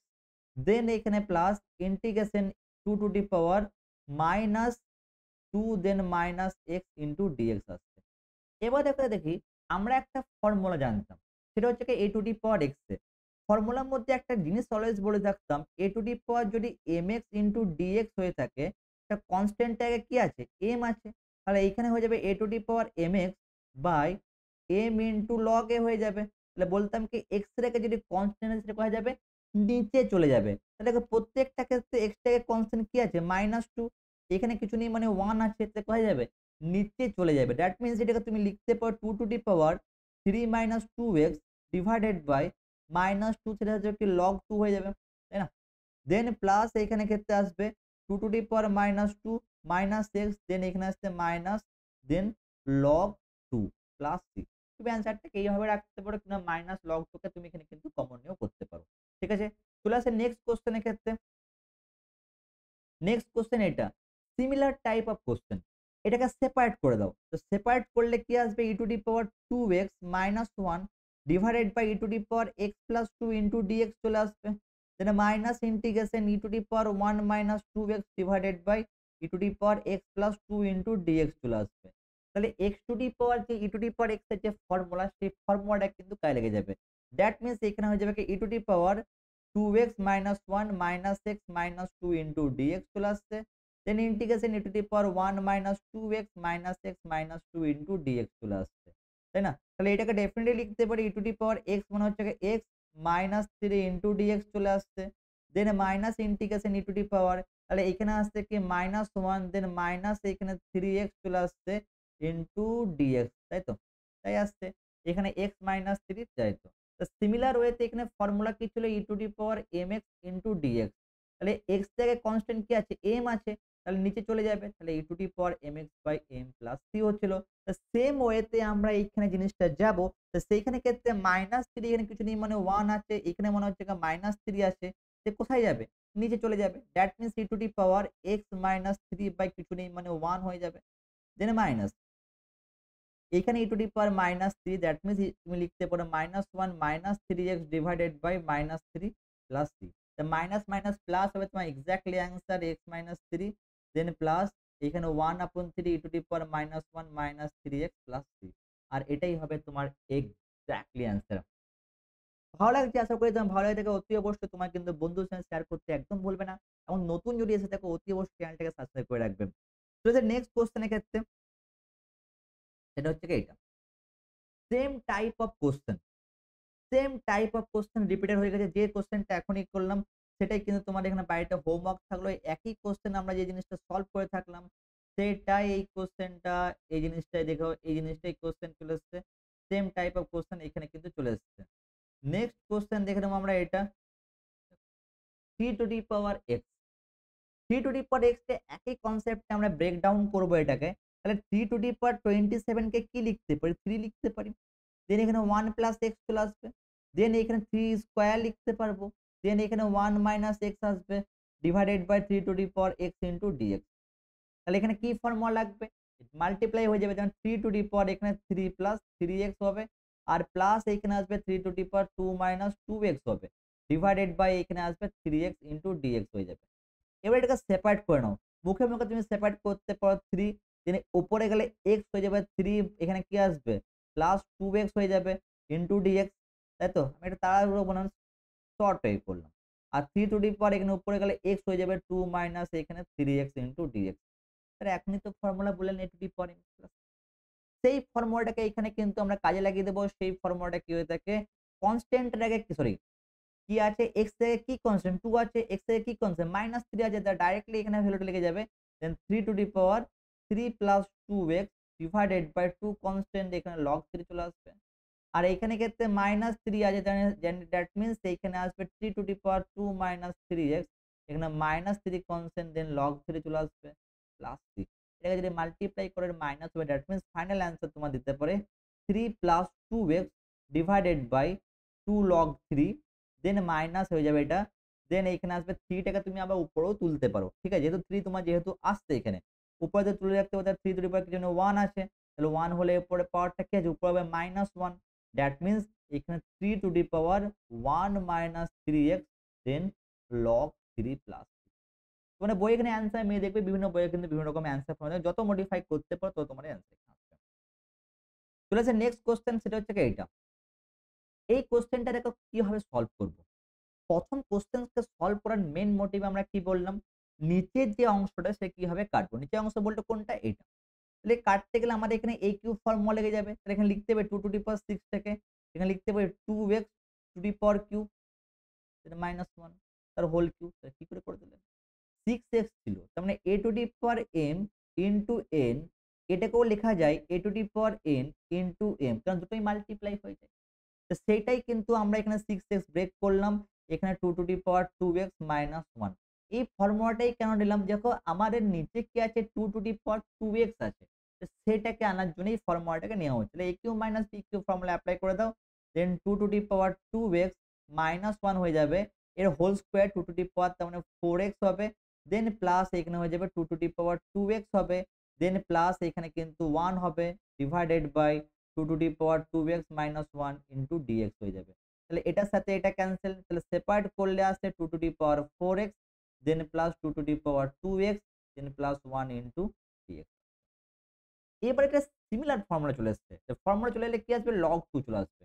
then এখানে plus integration 2 to the power minus 2 then minus x into dx আসছে। এবার দেখি আমরা একটা ফর্মুলা জানতাম সেটা হচ্ছে কি a to the power x এর ফর্মুলার মধ্যে একটা জিনিস অলওয়েজ বলে থাকতাম a টু দি পাওয়ার যদি mx ইনটু dx হয়ে থাকে একটা কনস্ট্যান্ট আগে কি আছে m আছে তাহলে এইখানে হয়ে যাবে a to the power mx by m into log a হয়ে যাবে। তাহলে বলতাম কি x রেখে যদি কনস্ট্যান্ট আছে সেটা হয়ে যাবে নিচে চলে যাবে। তাহলে দেখো প্রত্যেকটা ক্ষেত্রে x টাকে কনস্ট্যান্ট কি আছে -2 এখানে কিছু নেই মানে 1 আছে তাহলে হয়ে যাবে নিচে চলে যাবে। দ্যাট মিনস এটাকে তুমি লিখতে পারো 2 to the power 3 minus 2x divided by -2 সেটা হচ্ছে কি log 2 হয়ে যাবে, তাই না? দেন প্লাস এখানে ক্ষেত্রে আসবে 2 to the power -2 minus x দেন এখানে আসছে মাইনাস দেন log 2 প্লাস 3। তুমি অ্যানসারটাকে এইভাবে রাখতে পারো কিংবা মাইনাস log 2 কে তুমি এখানে কিন্তু কমন নিয়েও করতে পারো। ঠিক আছে? চলে আসে নেক্সট কোয়েশ্চেন এর ক্ষেত্রে। নেক্সট কোয়েশ্চেন এটা। Similar type of question. এটাকে সেপারেট করে দাও। তো সেপারেট করলে কি আসবে e to the power 2x minus 1 divided by e to the power x plus 2 into dx চলে আসবে। Then minus integration e to the power 1 minus 2x divided by e to the power x plus 2 into dx চলে আসবে। তাহলে এক্স টু দি পাওয়ার যে ই টু দি পাওয়ার এক্স এর যে ফর্মুলা সেই ফর্মুলাটা কিন্তু কাজে লেগে যাবে। দ্যাট মিনস এখানে হয়ে যাবে কি e to the power 2x - 1 - x - 2 into dx চলে আসছে। Then integration e to the power 1 - 2x - x - 2 into dx চলে আসছে। তাই না? তাহলে এটাকে ডেফিনিটলি লিখতে পারি ই টু দি পাওয়ার x মানে হচ্ছে গিয়ে x - 3 ইনটু dx চলে আসছে। Then minus integration e to the power, তাহলে এখানে আসছে কি -1 দেন মাইনাস এখানে 3x চলে আসছে ইনটু dx, তাই তো? তাই আসছে। এখানে x - 3 তাই তো। তো সিমিলার ওয়েতে এখানে ফর্মুলা কি ছিল e to the power mx into dx। তাহলে x জায়গায় কনস্ট্যান্ট কি আছে? m আছে। তাহলে নিচে চলে যাবে। তাহলে e to the power mx by m plus c হচ্ছিল। তো সেম ওয়েতে আমরা এইখানে জিনিসটা যাব। তো সেইখানে ক্ষেত্রে -3 এখানে কিছু নেই মানে 1 আছে। এখানে মনে হচ্ছে -3 আছে। সে কোথায় যাবে? নিচে চলে যাবে। That means e to the power x - 3 by কিছু নেই মানে 1 হয়ে যাবে। দেন মাইনাস এখানে e to the power -3 that means তুমি লিখতে পারো -1 - 3x divided by -3 plus c। তো মাইনাস মাইনাস প্লাস হবে তোমার exactly answer x - 3 then plus এখানে 1/3 e to the power -1 - 3x plus c। আর এটাই হবে তোমার এক্সাক্টলি অ্যান্সার। ভালো লাগছে, আশা করি তোমার ভালো লেগে থাকে। অতি অবশ্যই তোমার কিন্তু বন্ধুদের সঙ্গে শেয়ার করতে একদম ভুলবে না। এবং নতুন যদি এসে থাকো অতি অবশ্যই চ্যানেলটাকে সাবস্ক্রাইব করে রাখবে। তো নেক্সট কোয়েশ্চেন এর ক্ষেত্রে সেটা হচ্ছে কি এইটা। Same type of question, same type of question repeated হয়ে গেছে। যে কোয়েশ্চেনটা এখনই করলাম সেটাই কিন্তু তোমার এখানে বাড়িতে হোমওয়ার্ক থাকলো। একই কোয়েশ্চেন আমরা যে জিনিসটা সলভ করে থাকলাম সেটাই এই কোয়েশ্চেনটা এই জিনিসটাই দেখো এই জিনিসটাই কোয়েশ্চেন চলে এসছে। সেম টাইপ অফ কোয়েশ্চেন এখানে কিন্তু চলে এসছে। নেক্সট কোয়েশ্চেন দেখে নেবো আমরা এটা 3 to the power x। 3 to the power x কে একই কনসেপ্টে আমরা ব্রেক ডাউন করব এটাকে। তাহলে 3 টু দি পাওয়ার 27 কে কি লিখতে পারি? 3 লিখতে পারি। দেন এখানে 1 প্লাস x চলে আসবে। দেন এখানে 3 স্কয়ার লিখতে পারবো। দেন এখানে 1 মাইনাস x আসবে divided by 3 to the power x into dx। তাহলে এখানে কি ফর্মুলা লাগবে? মাল্টিপ্লাই হয়ে যাবে, যেমন 3 টু দি পাওয়ার এখানে 3 প্লাস 3x হবে। আর প্লাস এখানে আসবে 3 to the power 2 minus 2x হবে। ডিভাইডেড বাই এখানে আসবে 3x ইনটু dx হয়ে যাবে। এবার এটাকে সেপারেট করে নাও। মুখে, মুখে তুমি সেপারেট করতে পারো 3, দেন উপরে গেলে x হয়ে যাবে 3, এখানে কি আসবে? প্লাস 2x হয়ে যাবে ইনটু dx, তাই তো? আমি এটা তাড়াহুড়ো বনাম শর্ট ওয়ে করলাম। আর 3 টু দি পাওয়ার এখানে উপরে গেলে x হয়ে যাবে 2 মাইনাস এখানে 3x ইনটু dx। তাহলে এখনই তো ফর্মুলা বললেন a to the power m plus. সেই ফর্মুলাটাকে এখানে কিন্তু আমরা কাজে লাগিয়ে দেব। সেই ফর্মুলাটা কি হয়ে থাকে? কনস্ট্যান্ট এর আগে সরি কি আছে? x থেকে কি কনস্ট্যান্ট 2 আছে, x থেকে কি কনস্ট্যান্ট -3 আছে, তা ডাইরেক্টলি এখানে ভ্যালুটা লিখে যাবে। Then 3 to the power 3 plus 2x divided by 2 constant এখানে log 3 চলে আসবে। আর এখানে ক্ষেত্রে -3 আছে দ্যাট মিনস এইখানে আসবে 3 টু দি পাওয়ার 2 3x, এখানে -3 কনস্ট্যান্ট দেন log 3 চলে আসবে প্লাস 3। এটাকে যদি মাল্টিপ্লাই করে মাইনাস হবে দ্যাট মিনস ফাইনাল অ্যান্সার তোমার দিতে পারে 3 plus 2x divided by 2 log 3 then minus হয়ে যাবে এটা। দেন এইখানে আসবে 3 টাকে তুমি আবার উপরেও তুলতে পারো। ঠিক আছে? যেহেতু 3 তোমার যেহেতু আসছে এখানে। উপরে তো তুলে রাখতে পারো, 3 টু দি পাওয়ার কি জন্য 1 আছে। তাহলে 1 হলে উপরে পাওয়ারটা কি আছে? উপরে হবে -1। দ্যাট মিনস এখানে 3 to the power 1 minus 3x then log 3 plus 3। মানে বইয়ে এখানে অ্যান্সার মেয়ে দেখবে বিভিন্ন বইয়ে কিন্তু বিভিন্ন রকম অ্যান্সার পাওয়া যায়। যত মডিফাই করতে পারো তত তোমার অ্যান্সার আসবে। চলে আসে নেক্সট কোয়েশ্চেন, সেটা হচ্ছে কি এইটা। এই কোয়েশ্চেনটা দেখো কিভাবে সলভ করব। প্রথম কোয়েশ্চেনকে সলভ করার মেইন মোটিভ আমরা কি বললাম? নিচের যে অংশটা সে কিভাবে কাটবো। নিচের অংশ বলতে কোনটা? এইটা। তাহলে কাটতে গেলে আমাদের এখানে a কিউব ফর্মুলা লেগে যাবে। তাহলে এখানে লিখতে হবে 2 টু দি পাওয়ার 6 থেকে এখানে লিখতে পারি 2x two the power cube এটা -1 তার হোল কিউব। তাহলে কি করে দিলেন? 6x ছিল। তার মানে a to the power m into n, এটাকেও লেখা যায় a to the power n into m, কারণ দুটোই মাল্টিপ্লাই হয়ে যায়। তো সেইটাই কিন্তু আমরা এখানে 6x ব্রেক করলাম। এখানে 2 to the power 2x minus 1। এই ফর্মুলাটাই কেন নিলাম? দেখো আমাদের নিচে কি আছে? 2 টু দি পাওয়ার 2x আছে। তো সেটাকে আনার জন্য এই ফর্মুলাটাকে নেওয়া হচ্ছে। তাহলে a cube minus b cube formula apply করে দাও। দেন 2 to the power 2x minus 1 হয়ে যাবে। এর হোল স্কয়ার 2 টু দি পাওয়ার তার মানে 4x হবে। দেন প্লাস এখানে হয়ে যাবে 2 টু দি পাওয়ার 2x হবে। দেন প্লাস এখানে কিন্তু 1 হবে divided by 2 to the power 2x minus 1 into dx হয়ে যাবে। তাহলে এটার সাথে এটা ক্যানসেল। তাহলে সেপারেট করলে আসছে 2 to the power 4x then plus 2 to the power 2x then plus 1 into dx। এবার একটা সিমিলার ফর্মুলা চলে এসছে। তো ফর্মুলা চলে এলে কি আসবে? log 2 চলে আসবে।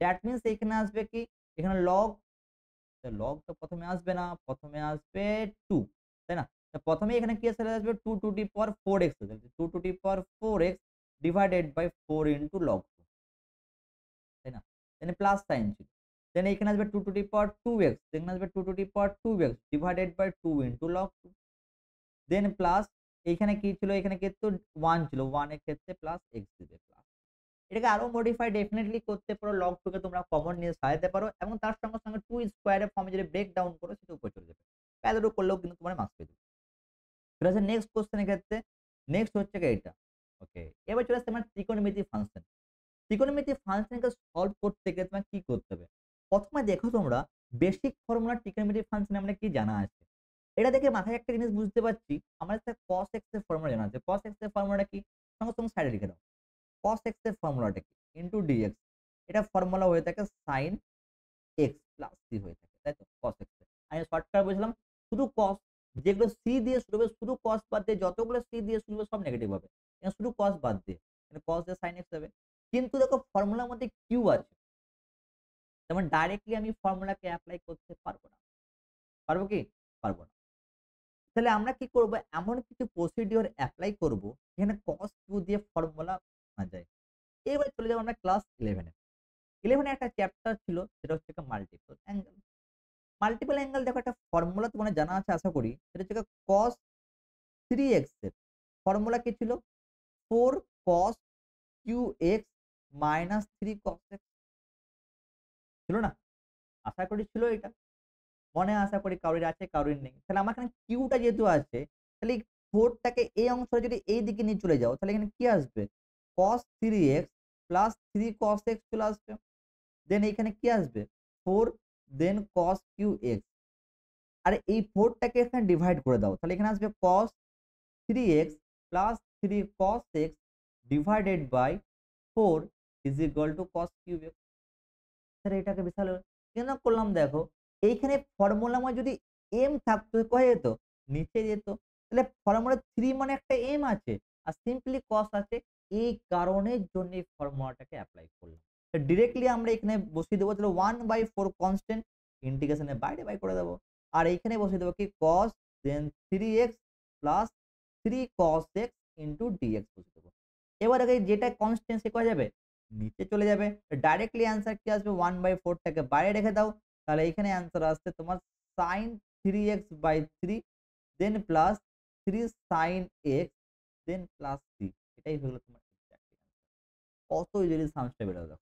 দ্যাট মিনস এখানে আসবে কি? এখানে log তো ১ম এ আসবে না। ১ম এ আসবে 2, তাই না? তো ১ম এই এখানে কি চলে আসবে? 2 to the power 4x 2 to the power 4x divided by 4 into log 2, তাই না? এখানে প্লাস সাইন ছিল। দেন এখানে আসবে 2 টু দি পাওয়ার 2x, এখানে আসবে 2 to the power 2x divided by 2 into log 2। Then plus এইখানে কি ছিল? এখানে কিন্তু 1 ছিল। 1 এর ক্ষেত্রে প্লাস x দিবে প্লাস। এটাকে আরো মডিফাই ডেফিনিটলি করতে পারো। log 2 কে তোমরা কমন নিয়ে সাজাতে পারো এবং তার সঙ্গে 2 স্কয়ার এর ফর্মে যদি ব্রেক ডাউন করো সেটা উপরে চলে যাবে। এতটুকু করলেও কিন্তু তোমার মার্কস পেয়ে যাবে। চলে আসে নেক্সট কোয়েশ্চেন এর ক্ষেত্রে। নেক্সট হচ্ছে গিয়ে এটা। ওকে। এবার চলে আসছে আমার ত্রিকোণমিতি ফাংশন। ত্রিকোণমিতি ফাংশনকে সলভ করতে গেলে তোমার কি করতে হবে? ১ম এ দেখো তোমরা বেসিক ফর্মুলা ত্রিকোণমিতি ফাংশন আমরা কি জানা আছে। এটা দেখে মাথায় একটা জিনিস বুঝতে পারছি, আমার একটা cos x এর ফর্মুলা জানা আছে। cos x এর ফর্মুলাটা কি? সঙ্গে সাইডে লিখে দাও। cos x এর ফর্মুলাটা কি? Into dx। এটা ফর্মুলা হয়ে থাকে sin x প্লাস c হয়ে থাকে। তাই তো? cos x এর। আমি শর্টকাট বুঝলাম। শুধু cos, যেগুলো c দিয়ে শুরু হবে শুধু cos বাদ দিয়ে যতগুলো c দিয়ে শুরু হবে সব নেগেটিভ হবে। এখানে শুধু cos বাদ দিয়ে। এখানে cos দিয়ে sin x হবে। কিন্তু দেখো ফর্মুলার মধ্যে q আছে। যেমন ডাইরেক্টলি আমি ফর্মুলাকে এপ্লাই করতে পারব না। পারব কি? পারব না। তাহলে আমরা কি করব? এমন কিছু প্রসিডিওর এপ্লাই করব যেখানে cos q দিয়ে ফর্মুলা আনা যায়। এবার চলে যাব আমরা ক্লাস 11 এ। 11 এ একটা চ্যাপ্টার ছিল সেটা হচ্ছে মাল্টিপল অ্যাঙ্গেল। মাল্টিপল অ্যাঙ্গেল দেখো একটা ফর্মুলা তোমাদের জানা আছে আশা করি। সেটা হচ্ছে cos 3x এর ফর্মুলা কি ছিল? 4 cos qx minus 3 cos x ছিল না? আশা করি ছিল এটা। মনে আশা করি কারোর আছে, কারোর নেই। তাহলে আমার এখানে কিউটা যেহেতু আছে, তাহলে এই 4 টাকে এই অংশটা যদি এই দিকে নিয়ে চলে যাও, তাহলে এখানে কি আসবে? cos 3x plus 3 cos x চলে আসবে। দেন এইখানে কি আসবে? 4 দেন cos qx। আর এই 4 টাকে এখানে ডিভাইড করে দাও। তাহলে এখানে আসবে cos 3x plus 3 cos x divided by 4 is equal to cos cube x। Sir এটাকে বিশাল কেন করলাম দেখো, এইখানে ফর্মুলায় যদি m থাকতো কয়ে যেত? নিচে যেত। তাহলে ফর্মুলা 3 মানে একটা m আছে আর সিম্পলি cos আছে। এই কারণের জন্য এই ফর্মুলাটাকে এপ্লাই করলাম। তো ডিরেক্টলি আমরা এখানে বসিয়ে দেব তাহলে 1/4 কনস্ট্যান্ট ইন্টিগ্রেশনের বাইরে বাই করে দেব। আর এইখানে বসিয়ে দেব কি cos দেন 3x plus 3 cos x into dx বসিয়ে দেব। এবার আগে যেটা কনস্ট্যান্ট সে করা যাবে নিচে চলে যাবে। ডাইরেক্টলি অ্যান্সার কি আসবে? 1/4 টাকে বাইরে রেখে দাও। তাহলে এখানে অ্যান্সার আসছে তোমার sin 3x/3 দেন plus 3 sin x then plus 3। এটাই হলো তোমার এক্সাক্ট অ্যান্সার। কত ইজিলি সামসটা বের দেখো।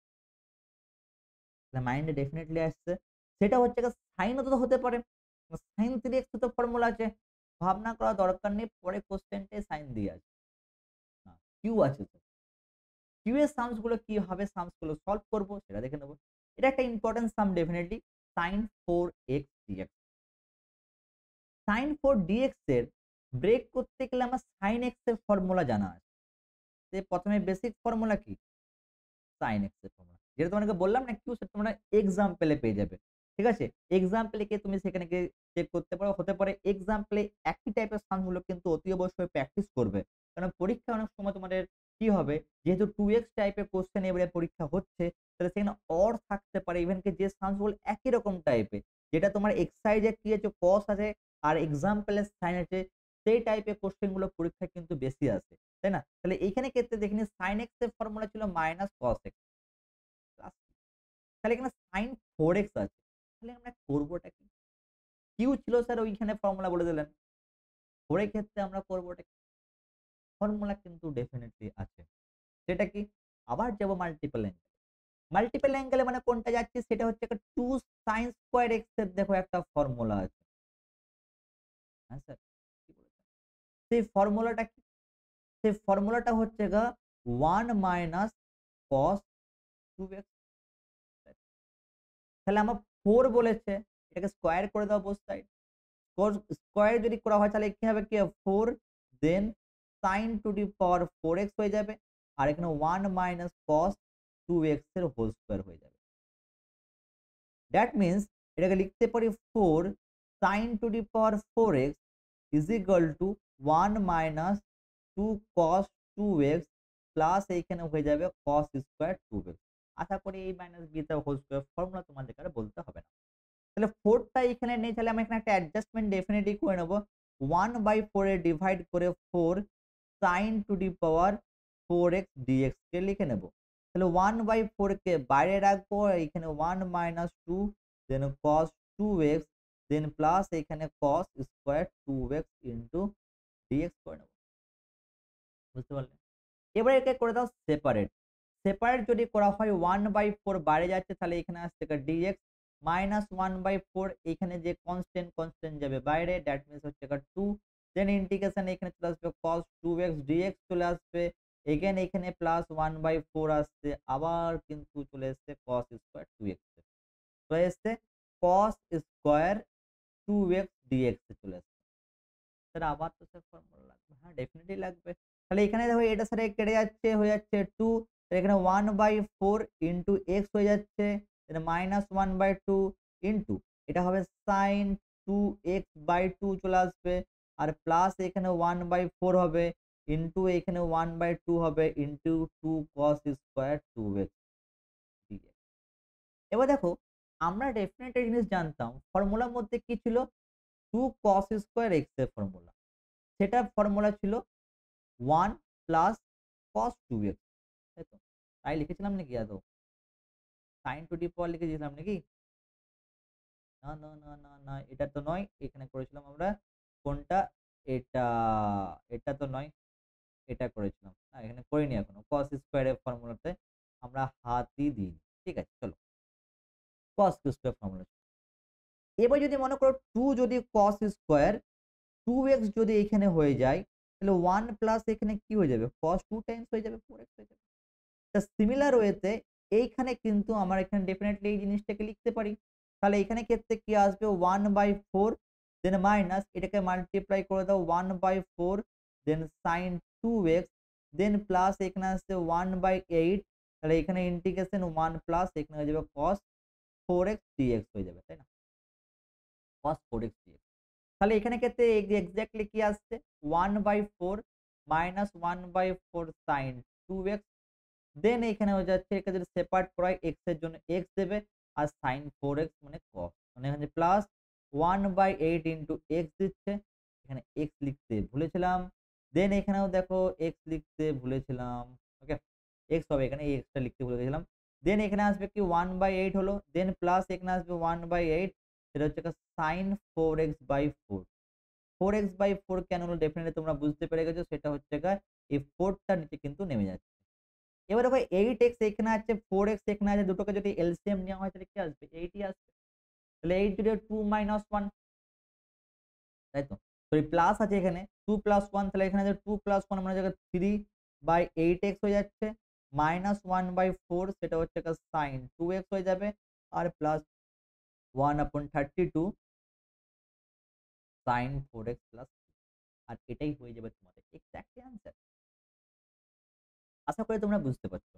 তাহলে মাইন্ডে ডেফিনিটলি আসছে। সেটা হচ্ছে sin ও তো হতে পারে। sin 3x তো ফর্মুলা আছে। ভাবনা করা দরকার নেই। পরে কোশ্চেনটাই sin দিয়ে আছে। না, q আছে তো। q এর সামস গুলো কি হবে? সামস গুলো সলভ করব সেটা দেখে নেব। এটা একটা important sum definitely sin 4x dx। sin 4 dx এর ব্রেক করতে গেলে আমার sin x এর ফর্মুলা জানা আছে। যে প্রথমে বেসিক ফর্মুলা কি? sin x এর ফর্মুলা। যেটা তোমাদেরকে বললাম না q সেটা তোমরা এক্সাম্পল এ পেয়ে যাবে। ঠিক আছে? এক্সাম্পল এ গিয়ে তুমি সেখানে গিয়ে চেক করতে পারো। হতে পারে এক্সাম্পল এ একই টাইপের সাম গুলো কিন্তু অতি অবশ্যই প্র্যাকটিস করবে। কারণ পরীক্ষায় অনেক সময় তোমাদের কি হবে? যেহেতু 2x টাইপের কোয়েশ্চেন এবারে পরীক্ষা হচ্ছে, তাহলে সেখানে অর থাকতে পারে ইভেন কি যে সামস গুলো একই রকম টাইপের। যেটা তোমার এক্সারসাইজ এ কি আছে cos আছে আর এক্সাম্পল এর sin আছে। সেই টাইপের কোয়েশ্চেন গুলো পরীক্ষায় কিন্তু বেশি আসে। তাই না? তাহলে এইখানে ক্ষেত্রে দেখে নিই sin x এর ফর্মুলা ছিল মাইনাস cos x প্লাস তাহলে এখানে sin 4x আছে। তাহলে আমরা করবোটা কি? q ছিল স্যার ওইখানে ফর্মুলা বলে দিলেন। 4 এর ক্ষেত্রে আমরা করবোটা কি? ফর্মুলা কিন্তু ডেফিনিটলি আছে। সেটা কি? আবার যাব মাল্টিপল অ্যাঙ্গেল। মাল্টিপল অ্যাঙ্গেল এ মানে কোনটা যাচ্ছি? সেটা হচ্ছে 2 sin স্কয়ার x এর দেখো একটা ফর্মুলা আছে। হ্যাঁ স্যার? কি বলেছেন? সেই ফর্মুলাটা কি? সেই ফর্মুলাটা হচ্ছে 1 মাইনাস cos 2x। তাহলে আমার 4 বলেছে, এটাকে স্কয়ার করে দাও বোথ সাইড। স্কয়ার যদি করা হয় তাহলে কি হবে? কি 4 দেন sin two the power 4x হয়ে যাবে। আর এখানে 1 মাইনাস cos 2x এর হোল স্কয়ার হয়ে যাবে। দ্যাট মিনস এটাকে লিখতে পারি 4 sin two the power 4x is equal two 1 minus 2 cos 2x plus এইখানে হয়ে যাবে cos স্কয়ার 2x। আশা করি এই মাইনাস বি টা হোল স্কয়ার ফর্মুলা তোমাদেরকে আর বলতে হবে না। তাহলে 4 টা এখানে নেই, তাহলে আমরা এখানে একটা অ্যাডজাস্টমেন্ট ডেফিনিটলি করে নেব। 1/4 এ ডিভাইড করে 4 sin two the power 4x dx কে লিখে নেব। তাহলে 1/4 কে বাইরে রাখবো, এখানে 1 - 2 দেন cos 2x দেন প্লাস এখানে cos square 2x into dx করে নেব। বুঝতে পারলে? এবার একে করে দাও সেপারেট। সেপারেট যদি করা হয় 1/4 বাইরে যাচ্ছে, তাহলে এখানে আসছে dx মাইনাস 1/4 এখানে যে কনস্ট্যান্ট, কনস্ট্যান্ট যাবে বাইরে, দ্যাট মিনস হচ্ছে 2 দেন ইন্টিগ্রেশন এখানে চলে আসবে cos 2x dx চলে আসবে। এগেইন এখানে প্লাস 1/4 আসছে, আবার কিন্তু চলে এসছে cos স্কয়ার 2x চলে এসছে cos স্কয়ার 2x dx চলে আসছে। স্যার আবার তো স্যার ফর্মুলা লাগবে। হ্যাঁ, ডেফিনিটলি লাগবে। তাহলে এখানে দেখো এটার সাথে কেটে যাচ্ছে, হয়ে যাচ্ছে 2, এখানে 1/4 ইনটু x হয়ে যাচ্ছে, এটা -1/2 ইনটু এটা হবে sin 2x/2 চলে আসবে, আর প্লাস এখানে 1/4 হবে ইনটু এখানে 1/2 হবে into 2 cos square 2x dx। এবার দেখো আমরা ডেফিনিট একটা জিনিস জানতাম, ফর্মুলার মধ্যে কি ছিল? 2 cos স্কয়ার x এর ফর্মুলা। সেটার ফর্মুলা ছিল 1 প্লাস cos 2x, তাই তো? তাই লিখেছিলাম নাকি আদৌ? sin টু দি পাওয়ার লিখে দিয়েছিলাম নাকি? না, না, না, না, না, এটা তো নয়। এখানে করেছিলাম আমরা কোনটা? এটা, এটা তো নয়। এটা করেছিলাম। না, এখানে করিনি এখনো। cos স্কয়ার এর ফর্মুলাতে আমরা হাতই দিইনি। ঠিক আছে, চলো। cos square formula. এবার যদি মনে করো 2 যদি cos স্কয়ার 2x যদি এখানে হয়ে যায়, তাহলে 1 প্লাস এখানে কি হয়ে যাবে? cos 2 টাইমস হয়ে যাবে, 4x হয়ে যাবে। তা সিমিলার ওয়েতে এইখানে কিন্তু আমরা এখানে ডেফিনিটলি এই জিনিসটাকে লিখতে পারি। তাহলে এখানে ক্ষেত্রে কি আসবে? 1/4 দেন মাইনাস এটাকে মাল্টিপ্লাই করে দাও 1/4 দেন sin 2x দেন প্লাস এখানে আসছে 1/8, তাহলে এখানে ইন্টিগ্রেশন 1 প্লাস এখানে হয়ে যাবে cos 4x dx হয়ে যাবে, তাই না? cos 4x dx। তাহলে এখানে ক্ষেত্রে এক্সাক্টলি কি আসছে? 1/4 মাইনাস 1/4 sin 2x দেন এখানে হয়ে যাচ্ছে, একে যদি সেপারেট করা হয় x এর জন্য x দেবে, আর sin 4x মানে cos, মানে এখানে প্লাস 1/8 ইনটু x দিচ্ছে। এখানে x লিখতে ভুলেছিলাম। দেন এখানেও দেখো x লিখতে ভুলেছিলাম। ওকে? x হবে এখানে, এই x টা লিখতে ভুলে গেছিলাম। দেন এখানে আসবে কি 1/8 হলো। দেন প্লাস এখানে আসবে 1/8, সেটা হচ্ছে sin 4x/4। 4x/4 কেন হলো ডেফিনিটলি তোমরা বুঝতে পেরে গেছো, সেটা হচ্ছে এই 4 টা নিচে কিন্তু নেমে যাচ্ছে। এবার দেখো 8x এখানে আছে, 4x এখানে আছে, দুটোকে যদি এলসিএম নেওয়া হয় তাহলে কি আসবে? 8 ই আসবে। তাহলে 8 যদি 2 - 1, তাই তো? সরি, প্লাস আছে এখানে 2 + 1, তাহলে এখানে আছে 2 + 1 মানে জায়গায় 3/8x হয়ে যাচ্ছে, -1/4 সেটা হচ্ছে sin 2x হয়ে যাবে, আর প্লাস 1/32 sin 4x প্লাস, আর এটাই হয়ে যাবে তোমাদের এক্সাক্ট অ্যান্সার। আশা করি তোমরা বুঝতে পারছো।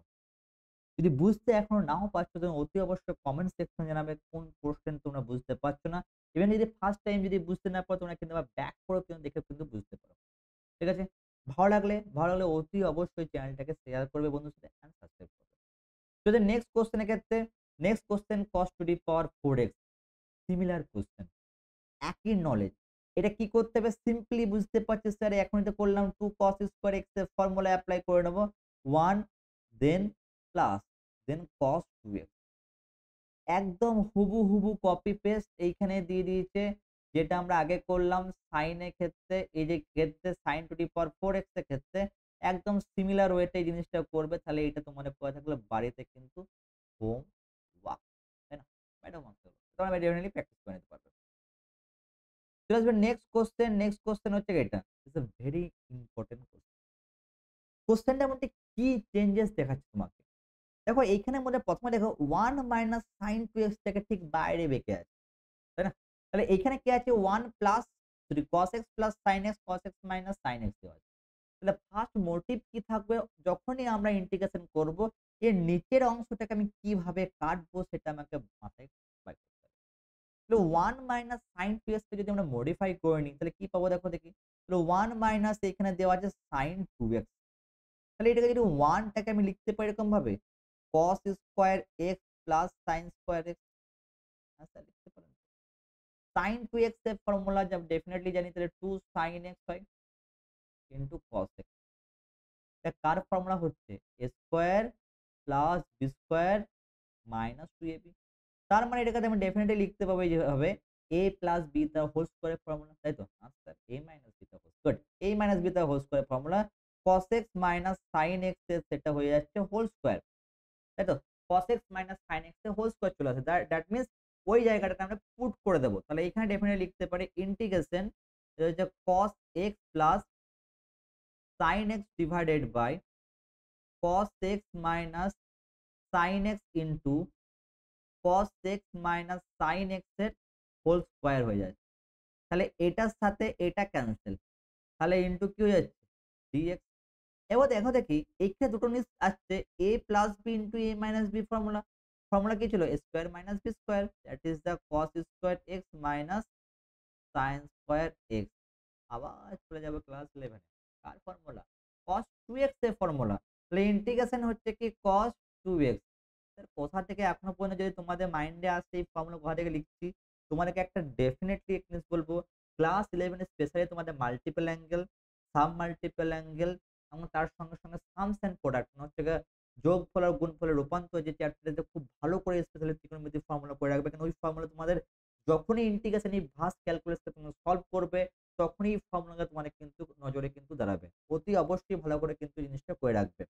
যদি বুঝতে এখনো নাও পারছো, তুমি অতি অবশ্যই কমেন্ট সেকশনে জানাবে কোন কোশ্চেন তোমরা বুঝতে পারছো না। ইভেন যদি ফার্স্ট টাইম যদি বুঝতে না পারো, তোমরা কিন্তু আবার ব্যাক করে কিন্তু দেখে কিন্তু বুঝতে পারো। ঠিক আছে? ভালো লাগলে অতি অবশ্যই চ্যানেলটাকে শেয়ার করবে বন্ধুর সাথে এন্ড সাবস্ক্রাইব করবে। যদি নেক্সট কোশ্চেন এর ক্ষেত্রে, next question cos two the power 4x, similar question, একই নলেজ। এটা কি করতে হবে? সিম্পলি বুঝতে পারছি স্যার, এখনই তো করলাম 2 cos স্কয়ার x এর ফর্মুলা এপ্লাই করে নেব। 1 দেন প্লাস দেন cos 2x, একদম হুবহু কপি পেস্ট এইখানে দিয়ে দিয়েছে। যেটা আমরা আগে করলাম sin এর ক্ষেত্রে, এই যে ক্ষেত্রে sin two the power 4x এর ক্ষেত্রে একদম সিমিলার ওয়েতে এই জিনিসটা করবে। তাহলে এটা তোমাদের পড়ে থাকলে বাড়িতে কিন্তু হোম ওয়ার্ক, তাই না? ম্যাডাম আনসার তোমরা ডেফিনিটলি প্র্যাকটিস করে নিতে পারবে। চলে আসবে নেক্সট কোশ্চেন। নেক্সট কোশ্চেন হচ্ছে এটা। It's a very important question. কোশ্চেনটার মধ্যে কি চেঞ্জেস দেখাচ্ছে তোমাকে? দেখো এইখানের মধ্যে ১ম এ দেখো 1 sin 2x টাকে ঠিক বাইরে বেঁকে আছে। তাই না? তাহলে এইখানে কি আছে? 1 plus sorry cos x plus sin x, cos x minus sin x দেওয়া আছে। তাহলে ফার্স্ট মোটিভ কি থাকবে? যখনই আমরা ইন্টিগ্রেশন করব, এর নিচের অংশটাকে আমি কিভাবে কাটবো সেটা আমাকে মাথায় বার করতে হবে। তাহলে 1 sin 2x কে যদি আমরা মডিফাই করে নিই, তাহলে কি পাবো দেখো দেখি? তাহলে 1 এখানে দেওয়া আছে sin 2x। তাহলে এটাকে যদি 1 টাকে আমি লিখতে পারি এরকম ভাবে cos square x plus sin square x। আচ্ছা লিখতে পারেন। sin 2x এর ফর্মুলা যা ডেফিনিটলি জানি, তাহলে 2 sin x হয় ইনটু cos x। এটা কার ফর্মুলা হচ্ছে a square plus b square minus 2ab। তার মানে এটাকে আমি ডেফিনিটলি লিখতে পাবো যেভাবে a প্লাস b তার হোল স্কয়ারের ফর্মুলা, তাই তো? আনসার a মাইনাস b তার whole square. a minus b তার হোল স্কয়ারের formula cos x minus sin x এর সেটা হয়ে যাচ্ছে হোল স্কয়ার, তাই তো? cos x minus sin x এর হোল স্কয়ার চলে আসে। দ্যাট মিনস ওই জায়গাটাতে আমরা পুট করে দেব। তাহলে এখানে ডেফিনিটলি লিখতে পারি ইন্টিগ্রেশন যে cos x plus sin x divided by cos x minus sin x ইনটু cos x minus sin x এর হোল স্কয়ার হয়ে যাচ্ছে। তাহলে এটার সাথে এটা ক্যানসেল, তাহলে ইনটু কি হয়ে যাচ্ছে dx। এবার দেখো দেখি এইখানে দুটো জিনিস আসছে a plus b into a minus b formula. Formula কি ছিল a square minus b square, that is the cos square x minus sin square x। আবার চলে যাবে ক্লাস 11 এ। কার ফর্মুলা? cos 2x এর ফর্মুলা। তাহলে ইন্টিগ্রেশন হচ্ছে কি cos 2x। স্যার কোথা থেকে এখনো পর্যন্ত যদি তোমাদের মাইন্ডে আসে এই ফর্মুলা কোথা থেকে লিখছি, তোমাদেরকে একটা ডেফিনিটলি এক জিনিস বলবো, ক্লাস 11 এ স্পেশালি তোমাদের multiple angle, sub multiple angle এবং তার সঙ্গে সঙ্গে সামস এন্ড প্রোডাক্ট হচ্ছে গিয়ে যোগফল আর গুণফলের রূপান্তর, যে চ্যাপ্টারটাতে খুব ভালো করে স্পেশালি ত্রিকোণমিতিক ফর্মুলা করে রাখবে। কারণ ওই ফর্মুলা তোমাদের যখনই ইন্টিগ্রেশন এই ভাঁজ ক্যালকুলাসকে তুমি সলভ করবে, তখনই এই ফর্মুলাটা তোমাদের কিন্তু নজরে কিন্তু দাঁড়াবে। অতি অবশ্যই ভালো করে কিন্তু জিনিসটা করে রাখবে।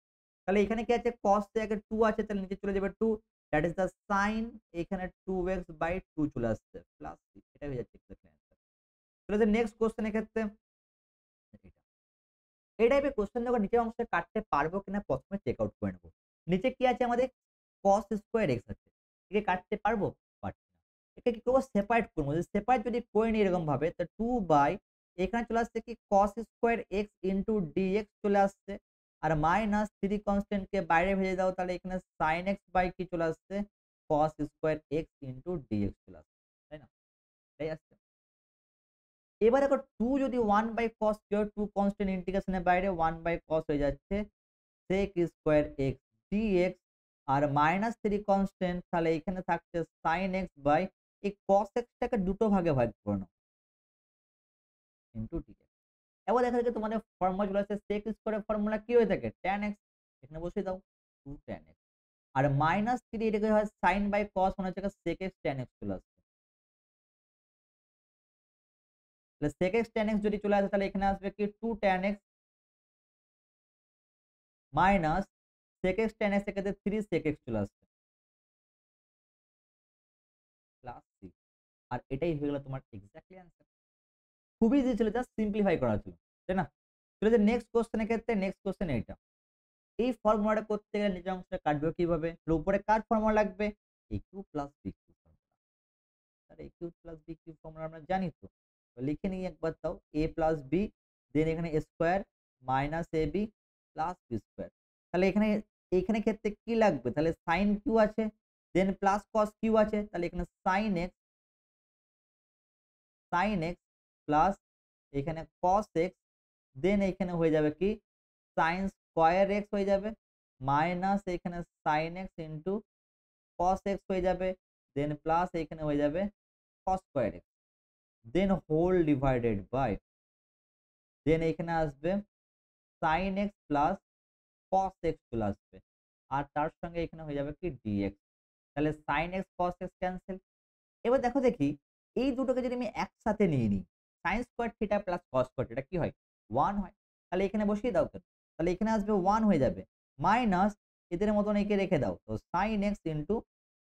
তাহলে এখানে কি আছে cos এর আগে 2 আছে, তাহলে নিচে চলে যাবে 2, দ্যাট ইজ দ্য sin এখানে 2x বাই 2 চলে আসছে প্লাস 3, এটা হয়ে যাচ্ছে এক্সাক্টলি অ্যান্সার। চলে যাই নেক্সট কোশ্চেন এর ক্ষেত্রে। এটা এই টাইপের কোশ্চেন যখন নিচের অংশে কাটতে পারবো কিনা প্রথমে চেক আউট করে নেব। নিচে কি আছে আমাদের cos স্কয়ার x আছে, একে কাটতে পারবো? পারছি না। একে কি করবো? সেপারেট করবো। যদি সেপারেট যদি করে নিই এরকম ভাবে, তো 2 বাই এখানে চলে আসছে কি cos square x into dx চলে আসছে। আর মাইনাস 3 কনস্ট্যান্ট কে বাইরে ভেজে দাও, তাহলে এখানে sin x বাই কি চলে আসছে cos square x into dx চলে আসছে, তাই না? এটাই আসছে। এবার দেখো 2 যদি 1 বাই cos কেউ 2 কনস্ট্যান্ট ইন্টিগ্রেশনের বাইরে 1 বাই cos হয়ে যাচ্ছে sec স্কয়ার x dx। আর মাইনাস 3 কনস্ট্যান্ট, তাহলে এখানে থাকছে sin x বাই এই cos x টাকে দুটো ভাগে ভাগ করে নাও ইনটু dx। এবার দেখা যাচ্ছে তোমাদের ফর্মুলা চলে আসছে sec স্কয়ারের ফর্মুলা কি হয়ে থাকে tan x, এখানে বসিয়ে দাও 2 tan x। আর মাইনাস 3 এটাকে হয় sin বাই cos মানে হচ্ছে sec x tan x চলে আসছে। তাহলে sec x tan x যদি চলে আসে, তাহলে এখানে আসবে কি 2 tan x minus sec x tan x এর ক্ষেত্রে 3 sec x চলে আসছে প্লাস 3। আর এটাই হয়ে গেল তোমার এক্সাক্টলি অ্যান্সার। খুবই ইজি ছিল, জাস্ট সিম্পলিফাই করা ছিল, তাই না? চলে যে নেক্সট কোশ্চেন এর ক্ষেত্রে। নেক্সট কোশ্চেন এইটা। এই ফর্মুলাটা করতে গেলে নিচের অংশটা কাটবে কিভাবে? তাহলে উপরে কার ফর্মুলা লাগবে? a cube plus b cube formula. আর a cube plus b cube formula আমরা জানি তো। তো লিখে নিই একবার তাও a প্লাস b, দেন এখানে square minus ab plus b square. তাহলে এখানে এইখানে ক্ষেত্রে কি লাগবে? তাহলে sin q আছে, দেন প্লাস cos q আছে, তাহলে এখানে sin x প্লাস এখানে cos x, দেন এখানে হয়ে যাবে কি sin স্কয়ার x হয়ে যাবে মাইনাস এখানে sin x ইনটু cos x হয়ে যাবে, দেন প্লাস এখানে হয়ে যাবে cos square x, then whole divided by, then এখানে আসবে sin x plus cos x চলে আসবে। আর তার সঙ্গে এখানে হয়ে যাবে কি dx। তাহলে sin x cos x cancel. এবার দেখো দেখি এই দুটোকে যদি আমি একসাথে নিয়ে নিই, sin square theta plus cos square theta কি হয়? 1 হয়। তাহলে এখানে বসিয়ে দাও কেন? তাহলে এখানে আসবে 1 হয়ে যাবে। মাইনাস এদের মতন একে রেখে দাও। তো sin x ইনটু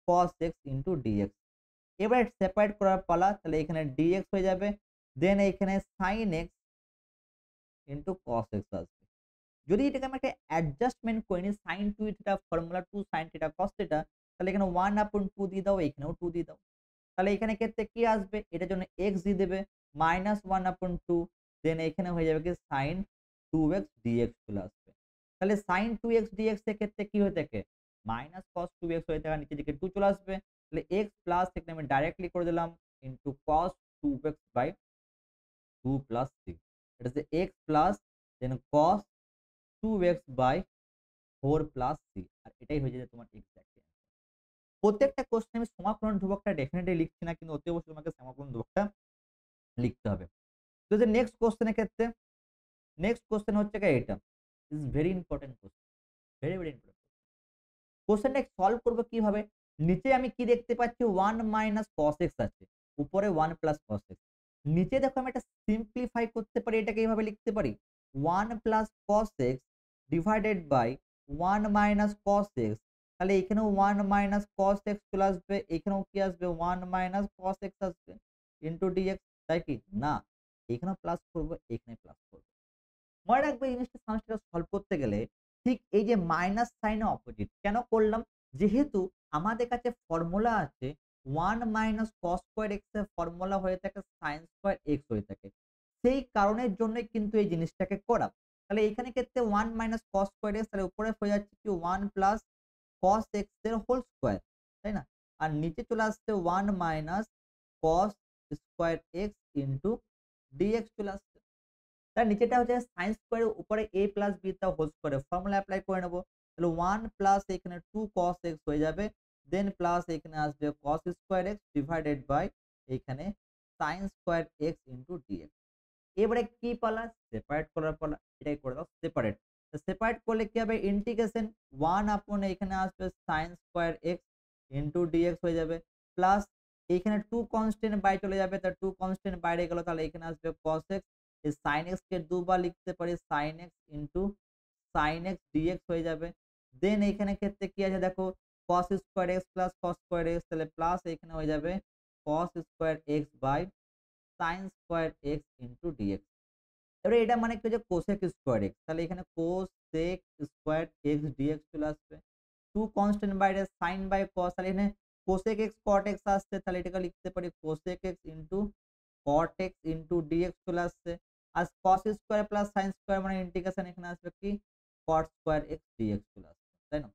cos x ইনটু dx। এবার সেপারেট করার পালা, তাহলে এখানে dx হয়ে যাবে। দেন এখানে sin x ইনটু cos x আসবে। যদি এটাকে আমি একটা অ্যাডজাস্টমেন্ট করে নিই sin 2 theta formula 2 sin theta cos theta, তাহলে এখানে 1/2 দিয়ে দাও, এখানেও 2 দিয়ে দাও। তাহলে এখানে ক্ষেত্রে কি আসবে? এটার জন্য x দিয়ে দেবে -1/2, দেন এখানে হয়ে যাবে কি sin 2x dx চলে আসবে। তাহলে sin 2x dx এর ক্ষেত্রে কি হয়ে থাকে? -cos 2x হয়ে থাকে, নিচের দিকে 2 চলে আসবে। তাহলে x প্লাস এখানে আমি ডাইরেক্টলি করে দিলাম into cos 2x by 2 plus 3। এটা হচ্ছে x প্লাস দেন cos 2x/4 + c আর এটাই হয়ে যাবে তোমার এক্সাক্ট অ্যান্সার। প্রত্যেকটা কোশ্চেনে আমি সমাকলন ধ্রুবকটা ডেফিনিটলি লিখছি না, কিন্তু অতি অবশ্যই তোমাকে সমাকলন ধ্রুবকটা লিখতে হবে। তো যে নেক্সট কোশ্চেন এর ক্ষেত্রে নেক্সট কোশ্চেন হচ্ছে গিয়ে এটা। Is very important question. Very, very important. কোশ্চেনটা সলভ করব কিভাবে? নিচে আমি কি দেখতে পাচ্ছি 1 - cos x আছে। উপরে 1 + cos x। নিচে দেখো আমি এটা সিম্পলিফাই করতে পারি, এটাকে এভাবে লিখতে পারি 1 + cos x divided by 1 - cos x। তাহলে এখানেও 1 - cos x চলে আসবে, এখানেও কি আসবে 1 - cos x আসবে ইনটু dx, তাই কি? না। এখানেও প্লাস করব, এখানে প্লাস করব। মনে রাখবে এই জিনিসটা সমস্যাটা সলভ করতে গেলে ঠিক এই যে মাইনাস সাইনের অপোজিট কেন করলাম? যেহেতু আমাদের কাছে ফর্মুলা আছে 1 - cos স্কয়ার x এর ফর্মুলা হয়ে থাকে sin স্কয়ার x হয়ে থাকে। সেই কারণের জন্যই কিন্তু এই জিনিসটাকে করা। তাহলে এখানে ক্ষেত্রে 1 - cos স্কয়ার x, তাহলে উপরে হয়ে যাচ্ছে কি 1 + cos x এর হোল স্কয়ার, তাই না? আর নিচে চলে আসছে 1 - cos square x into dx চলে আসছে। তার নিচেটা হচ্ছে sin স্কয়ারের উপরে a প্লাস b তা হোল স্কয়ারের ফর্মুলা এপ্লাই করে নেব। তাহলে 1 প্লাস এখানে 2 cos x হয়ে যাবে। দেন প্লাস এখানে আসবে cos square x divided by এখানে sin square x into dx। এবারে কি পালা? সেপারেট করার পালা। এটাই করে দাও সেপারেট। তো সেপারেট করলে কি হবে? ইন্টিগ্রেশন 1 আপন এখানে আসবে sin square x into dx হয়ে যাবে। প্লাস এখানে 2 কনস্ট্যান্ট বাইরে চলে যাবে। তার 2 কনস্ট্যান্ট বাইরে গেল, তাহলে এখানে আসবে cos x। এই sin x কে দুবার লিখতে পারি sin x into sin x dx হয়ে যাবে। দেন এখানে ক্ষেত্রে কি আছে দেখো cos square x plus cos square x, তাহলে প্লাস এখানে হয়ে যাবে cos square x by sin square x into dx। এবারে এটা মানে কি হচ্ছে কোসেক স্কয়ার x, তাহলে এখানে কোসেক স্কয়ার x dx চলে আসবে। 2 কনস্ট্যান্ট বাইরে sin বাই cos, তাহলে এখানে কোসেক x cot x আসছে, তাহলে এটাকে লিখতে পারি cosec x into cot x into dx চলে আসছে। আর cos square plus sin square মানে ইন্টিগ্রেশন এখানে আসবে কি cot স্কয়ার x dx চলে আসছে, তাই না?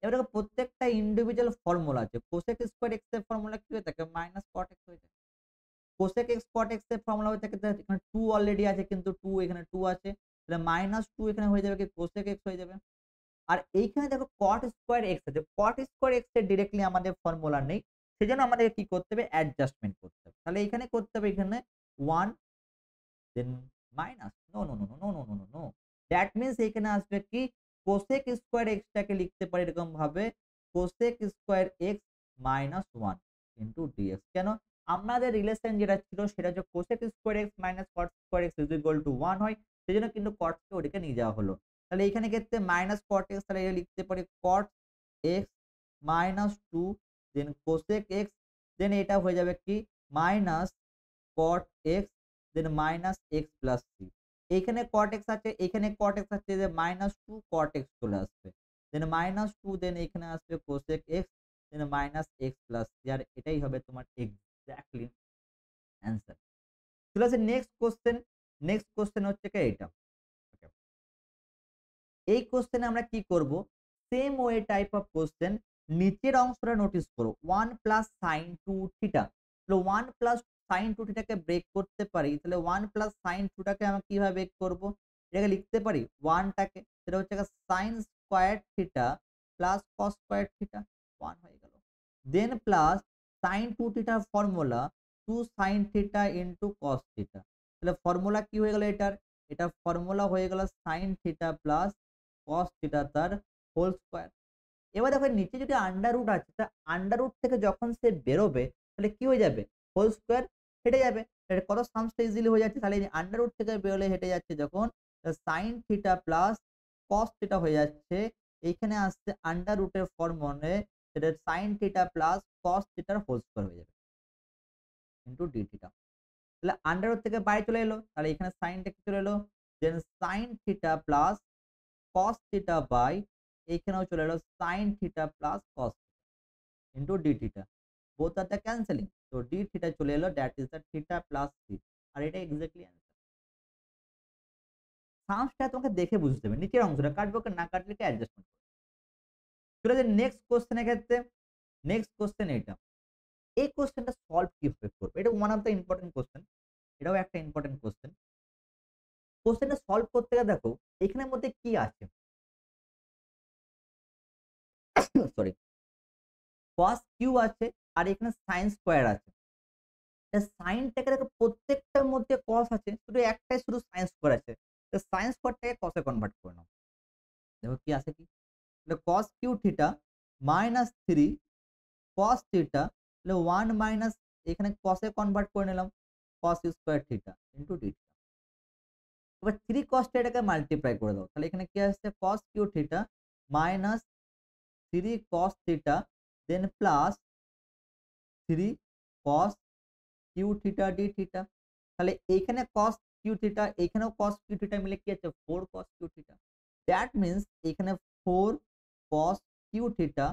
এবার দেখো প্রত্যেকটা ইন্ডিভিজুয়াল ফর্মুলা আছে। কোসেক স্কয়ার x এর ফর্মুলা কি হয়ে থাকে? মাইনাস cot x হয়ে থাকে। কোসেক x cot x এর ফর্মুলা হয়ে থাকে এখানে 2 অলরেডি আছে, কিন্তু 2 এখানে 2 আছে। তাহলে -2 এখানে হয়ে যাবে কি কোসেক x হয়ে যাবে। আর এইখানে দেখো cot স্কয়ার x আছে। cot স্কয়ার x এর ডিরেক্টলি আমাদের ফর্মুলা নেই। সেজন্য আমাদের কি করতে হবে? অ্যাডজাস্টমেন্ট করতে হবে। তাহলে এখানে করতে হবে এখানে 1 than minus no. That means এখানে আসবে কি কোসেক স্কয়ার x টাকে লিখতে পারি এরকম ভাবে cosec square x minus 1 into dx। কেন? আমাদের রিলেশন যেটা ছিল সেটা হচ্ছে cosec square x minus caught square x is equal two 1 হয়। সেজন্য কিন্তু কট কে ওদিকে নিয়ে যাওয়া হলো। তাহলে এখানে ক্ষেত্রে মাইনাস কট x, তাহলে এটা লিখতে পারি কট x মাইনাস 2 দেন কোসেক x, দেন এটা হয়ে যাবে কি মাইনাস কট x দেন মাইনাস x প্লাস c। এইখানে cot x আছে, এখানে cot x আছে, যে -2 cot x চলে আসবে। দেন -2 দেন এখানে আসবে cosec x দেন -x প্লাস c, আর এটাই হবে তোমার এক্সাক্টলি অ্যান্সার। চলে আসে নেক্সট কোশ্চেন। নেক্সট কোশ্চেন হচ্ছে কি এইটা। ওকে। এই কোশ্চেনে আমরা কি করব? Same way type of question নিচের অংশটা নোটিস করো 1 প্লাস sin 2 থিটা। তাহলে 1 প্লাস sin 2 থিটাকে ব্রেক করতে পারি, তাহলে 1 প্লাস sin 2 টাকে আমরা কিভাবে ব্রেক করব? এটাকে লিখতে পারি 1 টাকে, সেটা হচ্ছে sin square theta plus cos square theta 1 হয়ে গেল। দেন প্লাস sin 2 থিটার formula 2 sin theta into cos theta. তাহলে ফর্মুলা কি হয়ে গেল এটার? এটার ফর্মুলা হয়ে গেল sin theta plus cos theta তার হোল স্কয়ার। এবার দেখো নিচে যদি আন্ডার রুট আছে, তা আন্ডার রুট থেকে যখন সে বেরোবে তাহলে কি হয়ে যাবে? হোল স্কয়ার হেঁটে যাবে। তাহলে কত সামসটা ইজিলি হয়ে যাচ্ছে, তাহলে এই আন্ডার রুট থেকে বেরোলে হেঁটে যাচ্ছে যখন sin theta plus cos theta হয়ে যাচ্ছে। এইখানে আসছে আন্ডার রুটের ফর্মুলে সেটা sin থিটা প্লাস cos থিটার হোল স্কয়ার হয়ে যাবে ইনটু d থিটা। তাহলে আন্ডার রুট থেকে বাইরে চলে এলো, তাহলে এখানে সাইনটা কি চলে এলো? Then sin theta plus cos theta by এইখানেও চলে এলো sin theta plus cos into d theta. Both are the cancelling. তো d থিটা চলে এলো, that is the theta plus c। আর এটা এক্সাক্টলি অ্যান্সার। সামসটা তোমাকে দেখে বুঝতে হবে। নিচের অংশটা কাটবে, ওকে না কাটলে কি অ্যাডজাস্টমেন্ট করবে। চলে যাই নেক্সট কোশ্চেন এর ক্ষেত্রে। নেক্সট কোশ্চেন এইটা। এই কোশ্চেনটা সলভ কিভাবে করবে? এটা one of the important question. এটাও একটা ইম্পোর্টেন্ট কোশ্চেন। কোশ্চেনটা সলভ করতে গেলে দেখো এখানের মধ্যে কি আছে? সরি, cos কিউ আছে আর এখানে sin স্কয়ার আছে। সাইনটাকে দেখো প্রত্যেকটার মধ্যে cos আছে। শুধু একটাই শুধু sin স্কয়ার আছে। sin স্কয়ারটাকে cos এ কনভার্ট করে নাও। দেখো কি আছে কি? cos cube theta minus 3 cos theta তাহলে 1 মাইনাস এখানে cos এ কনভার্ট করে নিলাম cos square theta into d theta. এবার 3 cos থিটাকে মাল্টিপ্লাই করে দাও। তাহলে এখানে কি আসছে cos cube theta minus 3 cos theta then plus 3 cos cube theta d theta. তাহলে এইখানে cos কিউ থিটা এখানেও cos কিউ থিটা মিলে কি আছে 4 cos cube theta. That means এখানে 4 cos cube theta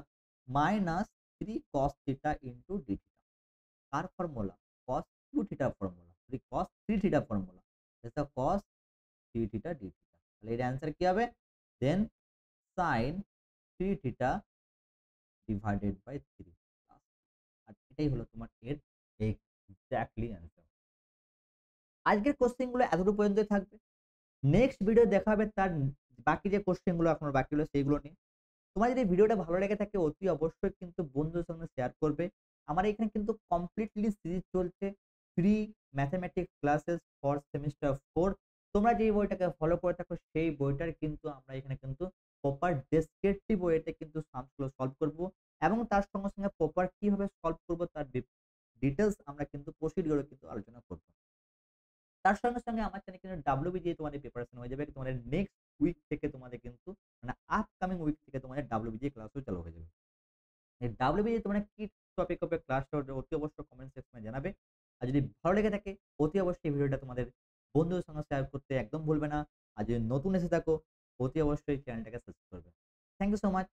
minus 3 cos theta into d theta. কার formula? cos cube theta formula, sorry cos 3 theta formula. এটা cos 3 থিটা d থিটা। তাহলে এর অ্যান্সার কি হবে? দেন sin 3 theta divided by 3 plus, আর এটাই হলো তোমার এর এক্সাক্টলি অ্যান্সার। আজকের কোশ্চেন গুলো এতটুকু পর্যন্তই থাকবে। নেক্সট ভিডিও দেখা হবে তার বাকি যে কোশ্চেন গুলো এখনো বাকি হলো সেইগুলো নিয়ে। তোমার যদি ভিডিওটা ভালো লেগে থাকে অতি অবশ্যই কিন্তু বন্ধুদের সঙ্গে শেয়ার করবে। আমার এখানে কিন্তু কমপ্লিটলি সিরিজ চলছে free mathematics classes for semester 4। তোমরা যেই বইটাকে ফলো করে থাকো সেই বইটার কিন্তু আমরা এখানে কিন্তু প্রপার ডেসক্রিপটিভ ওয়েতে কিন্তু সামগুলো সলভ করব এবং তার সঙ্গে সঙ্গে প্রপার কিভাবে সলভ করব তার ডিটেইলস আমরা কিন্তু প্রসিডিওরে কিন্তু আলোচনা করব। তার সঙ্গে, সঙ্গে আমার চ্যানেলে কিন্তু WBGA তোমাদের প্রিপারেশন হয়ে যাবে। তোমাদের নেক্সট উইক থেকে তোমাদের কিন্তু মানে আপকামিং উইক থেকে তোমাদের WBGA ক্লাসও চালু হয়ে যাবে। এই WBGA তোমরা কি টপিক হবে ক্লাসটা অতি অবশ্যই কমেন্ট সেকশনে জানাবে। আর যদি ভালো লেগে থাকে অতি অবশ্যই ভিডিওটা তোমাদের বন্ধুদের সঙ্গে শেয়ার করতে একদম ভুলবে না। আর যদি নতুন এসে থাকো অতি অবশ্যই চ্যানেলটাকে সাবস্ক্রাইব করবে। Thank you so much.